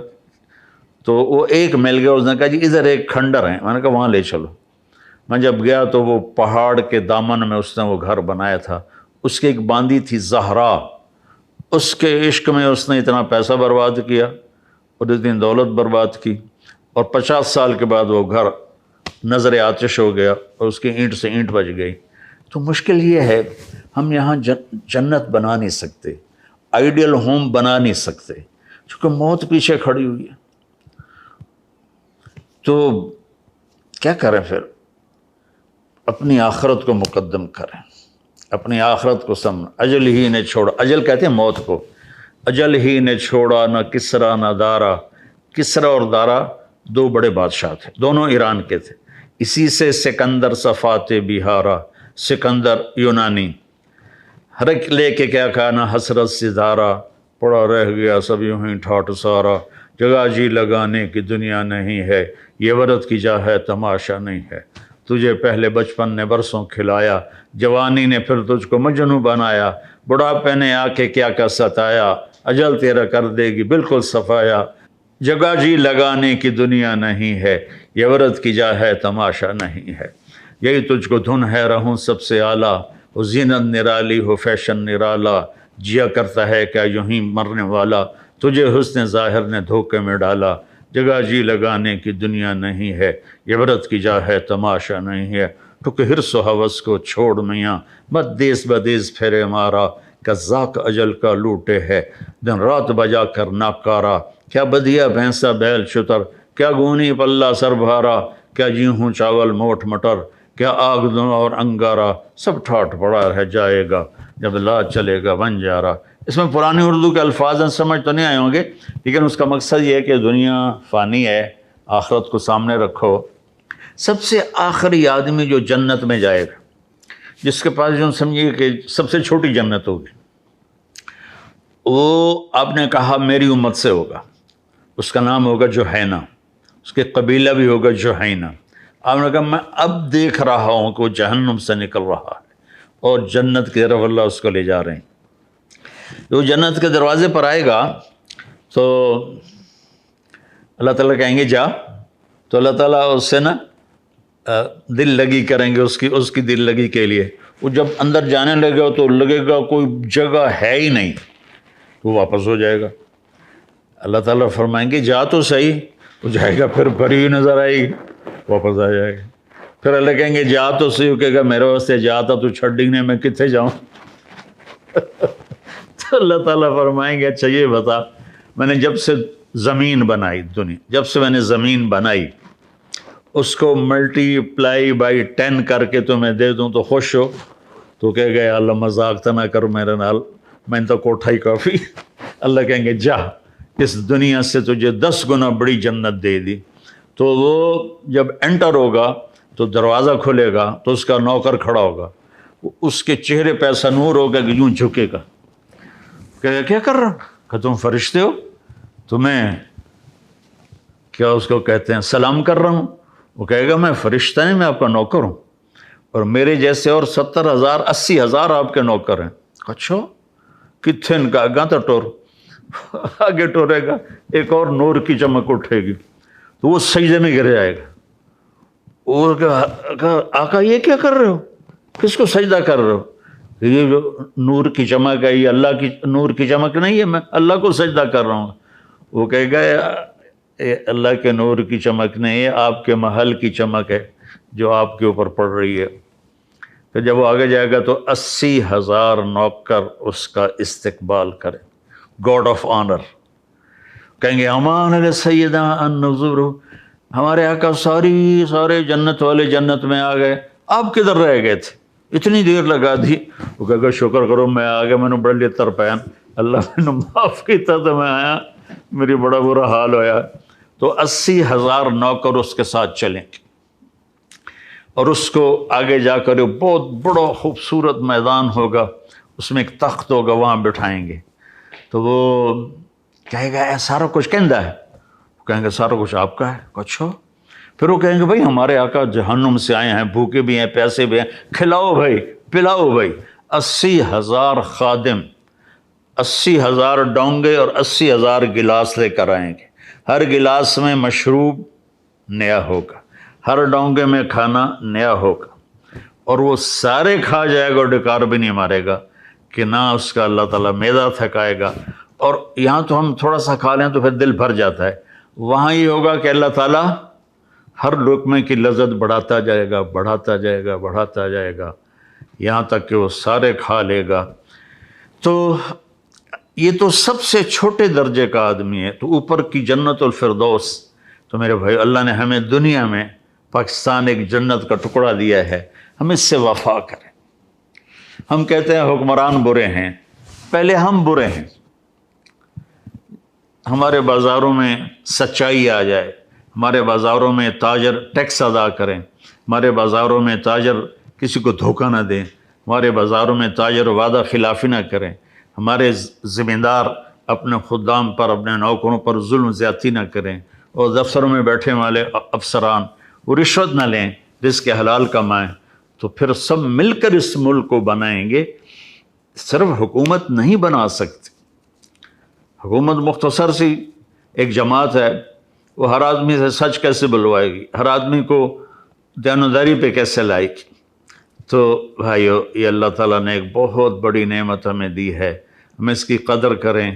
[SPEAKER 1] تو وہ ایک مل گیا، اس نے کہا جی ادھر ایک کھنڈر ہے، میں نے کہا وہاں لے چلو۔ میں جب گیا تو وہ پہاڑ کے دامن میں اس نے وہ گھر بنایا تھا، اس کی ایک باندی تھی زہرا، اس کے عشق میں اس نے اتنا پیسہ برباد کیا اور اتنی دولت برباد کی، اور 50 سال کے بعد وہ گھر نظر آتش ہو گیا اور اس کی اینٹ سے اینٹ بج گئی۔ تو مشکل یہ ہے، ہم یہاں جنت بنا نہیں سکتے، آئیڈیل ہوم بنا نہیں سکتے، چونکہ موت پیچھے کھڑی ہوئی ہے۔ تو کیا کریں پھر؟ اپنی آخرت کو مقدم کریں، اپنی آخرت کو سمجھ۔ اجل ہی نے چھوڑا، اجل کہتے ہیں موت کو، اجل ہی نے چھوڑا نہ کسرا نہ دارا۔ کسرا اور دارا 2 بڑے بادشاہ تھے، دونوں ایران کے تھے، اسی سے سکندر صفات بہارا، سکندر یونانی، ہر ایک لے کے کیا کہا نہ حسرت ستارہ، پڑا رہ گیا سب یوں ہی ٹھاٹ سارا، جگہ جی لگانے کی دنیا نہیں ہے، یہ ورد کی جا ہے تماشا نہیں ہے، تجھے پہلے بچپن نے برسوں کھلایا، جوانی نے پھر تجھ کو مجنوں بنایا، بڑھاپے نے آ کے کیا کیا ستایا، اجل تیرا کر دے گی بالکل صفایا، جگہ جی لگانے کی دنیا نہیں ہے، یہ ورد کی جا ہے تماشا نہیں ہے، یہی تجھ کو دھن ہے رہوں سب سے اعلیٰ، وہ زینت نرالی ہو فیشن نرالا، جیا کرتا ہے کیا یوں ہی مرنے والا، تجھے حسن ظاہر نے دھوکے میں ڈالا، جگہ جی لگانے کی دنیا نہیں ہے، عبرت کی جا ہے تماشا نہیں ہے، ٹھک حرص و حوث کو چھوڑ میاں، مت دیس بدیس پھرے مارا، قذاق اجل کا لوٹے ہے دن رات بجا کر ناکارا، کیا بدیا بھینسا بیل شتر، کیا گونی پلہ سر بھارا، کیا جیہوں چاول موٹ مٹر، کیا آگ دوں اور انگارا، سب ٹھاٹ پڑا رہ جائے گا جب لا چلے گا بنجارا۔ اس میں پرانی اردو کے الفاظ ہیں، سمجھ تو نہیں آئے ہوں گے، لیکن اس کا مقصد یہ ہے کہ دنیا فانی ہے، آخرت کو سامنے رکھو۔ سب سے آخری آدمی جو جنت میں جائے گا، جس کے پاس جو سمجھیے کہ سب سے چھوٹی جنت ہوگی، وہ آپ نے کہا میری امت سے ہوگا، اس کا نام ہوگا جوہینہ، اس کے قبیلہ بھی ہوگا جوہینہ۔ آپ نے کہا میں اب دیکھ رہا ہوں کہ وہ جہنم سے نکل رہا ہے اور جنت کی طرف اللہ اس کو لے جا رہے ہیں۔ جو جنت کے دروازے پر آئے گا تو اللہ تعالیٰ کہیں گے جا، تو اللہ تعالیٰ اس سے نا دل لگی کریں گے، اس کی دل لگی کے لیے۔ وہ جب اندر جانے لگے گا تو لگے گا کوئی جگہ ہے ہی نہیں، تو واپس ہو جائے گا۔ اللہ تعالیٰ فرمائیں گے جا تو صحیح، وہ جائے گا، پھر بھری ہوئی نظر آئے گی، واپس آ جائے گا۔ پھر اللہ کہیں گے جا تو صحیح، کہے گا میرے واسطے جاتا تو چھڈی نہیں، میں کتنے جاؤں؟ تو اللہ تعالیٰ فرمائیں گے اچھا یہ بتا، میں نے جب سے زمین بنائی، دنیا جب سے میں نے زمین بنائی، اس کو ملٹی پلائی بائی 10 کر کے تمہیں دے دوں تو خوش ہو؟ تو کہے گا اللہ مذاق تو نہ کرو میرے نال، میں نے تو کوٹھا ہی کافی۔ اللہ کہیں گے جا، اس دنیا سے تجھے 10 گنا بڑی جنت دے دی۔ تو وہ جب انٹر ہوگا تو دروازہ کھلے گا تو اس کا نوکر کھڑا ہوگا، اس کے چہرے پہ ایسا نور ہوگا کہ یوں جھکے گا، کہے گا کیا کر رہا ہوں؟ کہ تم فرشتے ہو، تمہیں کیا اس کو کہتے ہیں سلام کر رہا ہوں۔ وہ کہے گا میں فرشتہ نہیں، میں آپ کا نوکر ہوں، اور میرے جیسے اور 70,000 80,000 آپ کے نوکر ہیں۔ اچھا کتنے ان کا آگاں تو ٹور آگے ٹورے گا، ایک اور نور کی چمک اٹھے گی تو وہ سجدے میں گر جائے گا۔ اور آقا یہ کیا کر رہے ہو، کس کو سجدہ کر رہے ہو؟ یہ جو نور کی چمک ہے یہ اللہ کی نور کی چمک نہیں ہے، میں اللہ کو سجدہ کر رہا ہوں۔ وہ کہے گا اللہ کے نور کی چمک نہیں ہے، آپ کے محل کی چمک ہے جو آپ کے اوپر پڑ رہی ہے۔ تو جب وہ آگے جائے گا تو 80,000 نوکر اس کا استقبال کرے، گاڈ آف آنر، کہیں گے امان علی سیدنا النظور، ہمارے آقا سارے جنت والے جنت میں آ گئے، آپ کدھر رہ گئے تھے، اتنی دیر لگا دی۔ وہ کہے گا شکر کرو میں آ گیا، میں نے بڑے لیے ترپین، اللہ نے معاف کیتا تو میں آیا، میری بڑا برا حال ہویا۔ تو 80,000 نوکر اس کے ساتھ چلیں گے، اور اس کو آگے جا کر بہت بڑا خوبصورت میدان ہوگا، اس میں ایک تخت ہوگا، وہاں بٹھائیں گے۔ تو وہ کہے گا اے سارا کچھ کہندا ہے، وہ کہیں گے سارا کچھ آپ کا ہے۔ اچھا، پھر وہ کہیں گے بھائی ہمارے آقا جہنم سے آئے ہیں، بھوکے بھی ہیں، پیسے بھی ہیں، کھلاؤ بھائی، پلاؤ بھائی۔ 80,000 خادم، 80,000 ڈونگے اور 80,000 گلاس لے کر آئیں گے، ہر گلاس میں مشروب نیا ہوگا، ہر ڈونگے میں کھانا نیا ہوگا، اور وہ سارے کھا جائے گا اور ڈکار بھی نہیں مارے گا کہ نہ اس کا اللہ تعالیٰ معدہ تھکائے گا۔ اور یہاں تو ہم تھوڑا سا کھا لیں تو پھر دل بھر جاتا ہے، وہاں یہ ہوگا کہ اللہ تعالیٰ ہر لقمے کی لذت بڑھاتا جائے گا، بڑھاتا جائے گا، بڑھاتا جائے گا، یہاں تک کہ وہ سارے کھا لے گا۔ تو یہ تو سب سے چھوٹے درجے کا آدمی ہے، تو اوپر کی جنت الفردوس۔ تو میرے بھائی اللہ نے ہمیں دنیا میں پاکستان ایک جنت کا ٹکڑا دیا ہے، ہم اس سے وفا کریں۔ ہم کہتے ہیں حکمران برے ہیں، پہلے ہم برے ہیں، ہمارے بازاروں میں سچائی آ جائے، ہمارے بازاروں میں تاجر ٹیکس ادا کریں، ہمارے بازاروں میں تاجر کسی کو دھوکہ نہ دیں، ہمارے بازاروں میں تاجر وعدہ خلافی نہ کریں، ہمارے ذمہ دار اپنے خدام پر، اپنے نوکروں پر ظلم زیادتی نہ کریں، اور دفتروں میں بیٹھے والے افسران وہ رشوت نہ لیں، رزق حلال کمائیں، تو پھر سب مل کر اس ملک کو بنائیں گے۔ صرف حکومت نہیں بنا سکتی، حکومت مختصر سی ایک جماعت ہے، وہ ہر آدمی سے سچ کیسے بلوائے گی، ہر آدمی کو دیانتداری پہ کیسے لائے گی؟ تو بھائیو، یہ اللہ تعالیٰ نے ایک بہت بڑی نعمت ہمیں دی ہے، ہم اس کی قدر کریں۔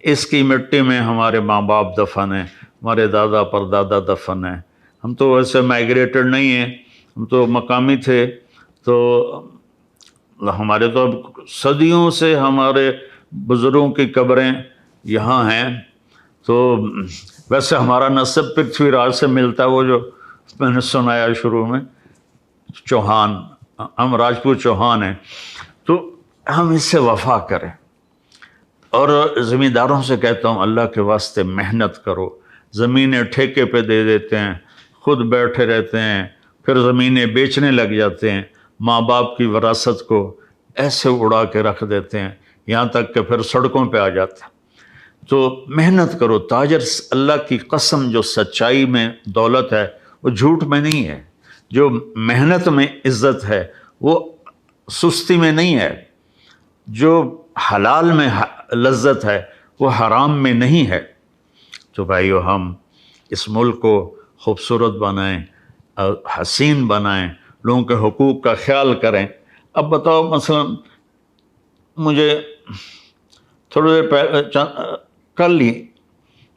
[SPEAKER 1] اس کی مٹی میں ہمارے ماں باپ دفن ہیں، ہمارے دادا پر دادا دفن ہیں. ہم تو ویسے مائگریٹڈ نہیں ہیں، ہم تو مقامی تھے، تو ہمارے تو اب صدیوں سے ہمارے بزرگوں کی قبریں یہاں ہیں. تو ویسے ہمارا نسب پرتھوی راج سے ملتا ہے، وہ جو میں نے سنایا شروع میں، چوہان، ہم راجپوت چوہان ہیں. تو ہم اس سے وفا کریں. اور زمینداروں سے کہتا ہوں اللہ کے واسطے محنت کرو. زمینیں ٹھیکے پہ دے دیتے ہیں، خود بیٹھے رہتے ہیں، پھر زمینیں بیچنے لگ جاتے ہیں، ماں باپ کی وراثت کو ایسے اڑا کے رکھ دیتے ہیں، یہاں تک کہ پھر سڑکوں پہ آ جاتے ہیں. تو محنت کرو. تاجر اللہ کی قسم جو سچائی میں دولت ہے وہ جھوٹ میں نہیں ہے، جو محنت میں عزت ہے وہ سستی میں نہیں ہے، جو حلال میں لذت ہے وہ حرام میں نہیں ہے. تو بھائیو ہم اس ملک کو خوبصورت بنائیں، حسین بنائیں، لوگوں کے حقوق کا خیال کریں. اب بتاؤ مثلا مجھے تھوڑی دیر پہلے کل ہی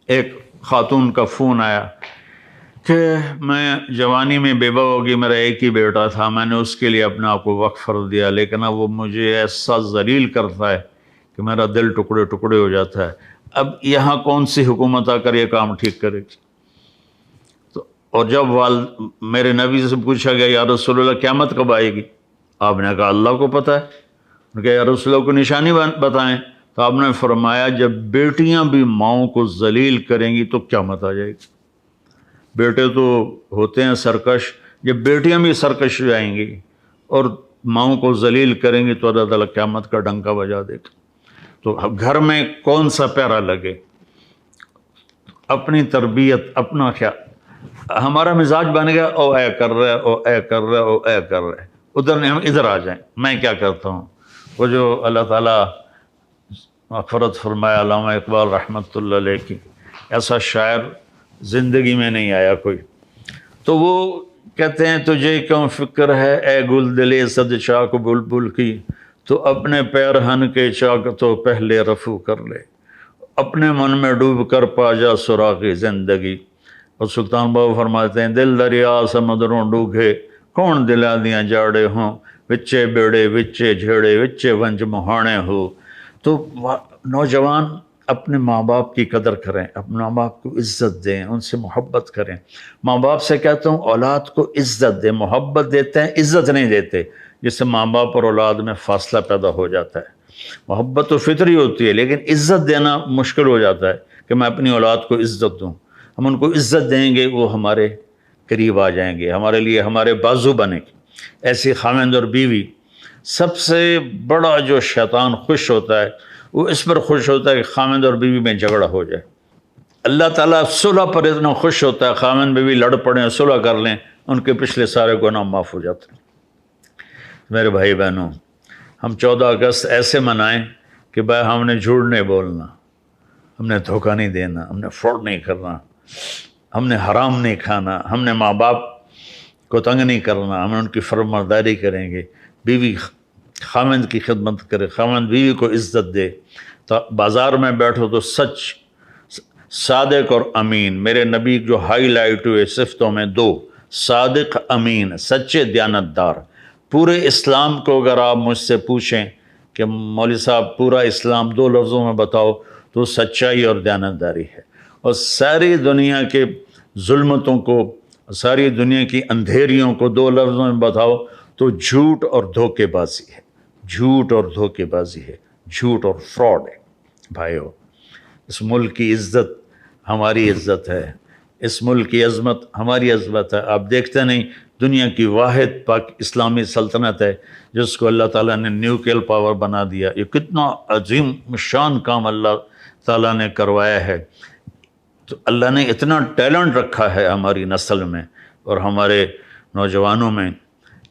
[SPEAKER 1] ایک خاتون کا فون آیا کہ میں جوانی میں بیوہ ہوگی، میرا ایک ہی بیٹا تھا، میں نے اس کے لیے اپنے آپ کو وقف کر دیا، لیکن اب وہ مجھے ایسا ذلیل کرتا ہے کہ میرا دل ٹکڑے ٹکڑے ہو جاتا ہے. اب یہاں کون سی حکومت آ کر یہ کام ٹھیک کرے گی؟ تو اور جب میرے نبی سے پوچھا گیا یا رسول اللہ قیامت کب آئے گی؟ آپ نے کہا اللہ کو پتہ ہے. انہوں نے کہا یا رسول اللہ کو نشانی بتائیں. تو آپ نے فرمایا جب بیٹیاں بھی ماؤں کو ذلیل کریں گی تو قیامت آ جائے گی. بیٹے تو ہوتے ہیں سرکش، جب بیٹیاں بھی سرکش ہو جائیں گی اور ماؤں کو ذلیل کریں گی تو اللہ تعالیٰ قیامت کا ڈنکا بجا دے گا. تو گھر میں کون سا پیارا لگے، اپنی تربیت، اپنا خیال. ہمارا مزاج بن گیا او اے کر رہا ہے، او اے کر رہا ہے، او اے کر رہا ہے، ادھر نہیں، ہم ادھر آ جائیں. میں کیا کرتا ہوں، وہ جو اللہ تعالیٰ مغفرت فرمایا علامہ اقبال رحمۃ اللہ علیہ کی، ایسا شاعر زندگی میں نہیں آیا کوئی. تو وہ کہتے ہیں تجھے کیوں فکر ہے اے گل دلے صد چاک بلبل کی، تو اپنے پیرہن کے چاک تو پہلے رفو کر لے، اپنے من میں ڈوب کر پا جا سراغ زندگی. اور سلطان بابا فرماتے ہیں دل دریا سمندروں ڈوگے، کون دلا دیاں جاڑے ہوں، وچے بیڑے وچے جھیڑے وچے ونج مہانے ہو. تو نوجوان اپنے ماں باپ کی قدر کریں، اپنے ماں باپ کو عزت دیں، ان سے محبت کریں. ماں باپ سے کہتا ہوں اولاد کو عزت دیں. محبت دیتے ہیں، عزت نہیں دیتے، جس سے ماں باپ اور اولاد میں فاصلہ پیدا ہو جاتا ہے. محبت تو فطری ہوتی ہے، لیکن عزت دینا مشکل ہو جاتا ہے کہ میں اپنی اولاد کو عزت دوں. ہم ان کو عزت دیں گے وہ ہمارے قریب آ جائیں گے، ہمارے لیے ہمارے بازو بنے گے. ایسی خاوند اور بیوی، سب سے بڑا جو شیطان خوش ہوتا ہے وہ اس پر خوش ہوتا ہے کہ خاوند اور بیوی میں جھگڑا ہو جائے. اللہ تعالیٰ صلح پر اتنا خوش ہوتا ہے، خاوند بیوی لڑ پڑیں، صلح کر لیں، ان کے پچھلے سارے گناہ معاف ہو جاتے ہیں. میرے بھائی بہنوں، ہم 14 اگست ایسے منائیں کہ بھائی ہم نے جھوٹ نہیں بولنا، ہم نے دھوکہ نہیں دینا، ہم نے فراڈ نہیں کرنا، ہم نے حرام نہیں کھانا، ہم نے ماں باپ کو تنگ نہیں کرنا، ہم ان کی فرمانبرداری کریں گے. بیوی خاوند کی خدمت کرے، خاوند بیوی کو عزت دے. تو بازار میں بیٹھو تو سچ، صادق اور امین. میرے نبی جو ہائی لائٹ ہوئے صفتوں میں 2، صادق امین، سچے دیانتدار. پورے اسلام کو اگر آپ مجھ سے پوچھیں کہ مولوی صاحب پورا اسلام 2 لفظوں میں بتاؤ تو سچائی اور دیانتداری ہے. اور ساری دنیا کے ظلمتوں کو، ساری دنیا کی اندھیریوں کو 2 لفظوں میں بتاؤ تو جھوٹ اور دھوکے بازی ہے. جھوٹ اور دھوکے بازی ہے، جھوٹ اور فراڈ ہے. بھائیو، اس ملک کی عزت ہماری عزت ہے، اس ملک کی عظمت ہماری عظمت ہے. آپ دیکھتے نہیں دنیا کی واحد پاک اسلامی سلطنت ہے جس کو اللہ تعالیٰ نے نیوکلیئر پاور بنا دیا. یہ کتنا عظیم شان کام اللہ تعالیٰ نے کروایا ہے. تو اللہ نے اتنا ٹیلنٹ رکھا ہے ہماری نسل میں اور ہمارے نوجوانوں میں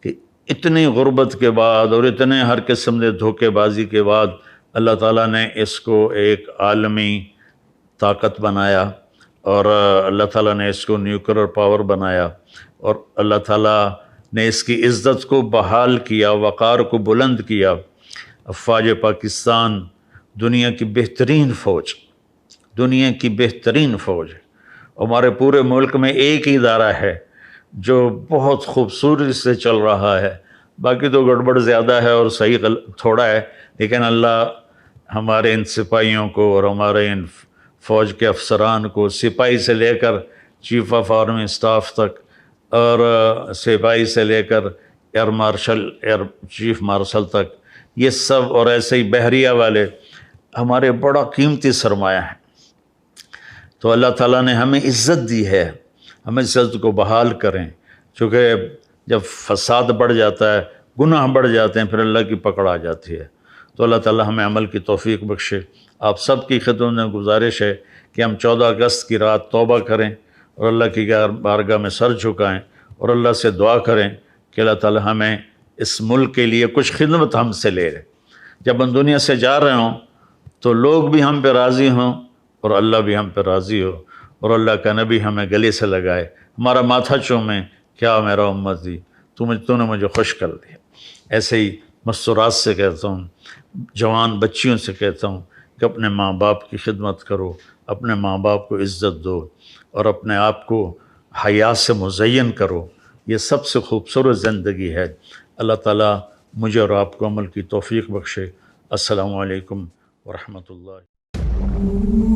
[SPEAKER 1] کہ اتنی غربت کے بعد اور اتنے ہر قسم کے دھوکے بازی کے بعد اللہ تعالیٰ نے اس کو ایک عالمی طاقت بنایا، اور اللہ تعالیٰ نے اس کو نیوکلیئر پاور بنایا، اور اللہ تعالیٰ نے اس کی عزت کو بحال کیا، وقار کو بلند کیا. افواج پاکستان دنیا کی بہترین فوج، دنیا کی بہترین فوج ہے، ہمارے پورے ملک میں ایک ہی ادارہ ہے جو بہت خوبصورتی سے چل رہا ہے، باقی تو گڑبڑ زیادہ ہے اور صحیح تھوڑا ہے، لیکن اللہ ہمارے ان سپاہیوں کو اور ہمارے ان فوج کے افسران کو، سپاہی سے لے کر چیف آف آرمی اسٹاف تک، اور سپاہی سے لے کر ایئر مارشل، چیف مارشل تک، یہ سب، اور ایسے ہی بحریہ والے ہمارے بڑا قیمتی سرمایہ ہیں۔ تو اللہ تعالیٰ نے ہمیں عزت دی ہے، ہمیں اس عزت کو بحال کریں، چونکہ جب فساد بڑھ جاتا ہے، گناہ بڑھ جاتے ہیں، پھر اللہ کی پکڑ آ جاتی ہے۔ تو اللہ تعالیٰ ہمیں عمل کی توفیق بخشے۔ آپ سب کی خدمت میں گزارش ہے کہ ہم 14 اگست کی رات توبہ کریں اور اللہ کی بارگاہ میں سر جھکائیں اور اللہ سے دعا کریں کہ اللہ تعالیٰ ہمیں اس ملک کے لیے کچھ خدمت ہم سے لے۔ جب ہم دنیا سے جا رہے ہوں تو لوگ بھی ہم پہ راضی ہوں اور اللہ بھی ہم پہ راضی ہو، اور اللہ کا نبی ہمیں گلے سے لگائے، ہمارا ماتھا چومیں، کیا میرا امتی، تو نے مجھے خوش کر دیا۔ ایسے ہی مستورات سے کہتا ہوں، جوان بچیوں سے کہتا ہوں کہ اپنے ماں باپ کی خدمت کرو، اپنے ماں باپ کو عزت دو، اور اپنے آپ کو حیا سے مزین کرو۔ یہ سب سے خوبصورت زندگی ہے۔ اللہ تعالیٰ مجھے اور آپ کو عمل کی توفیق بخشے۔ السلام علیکم ورحمۃ اللہ۔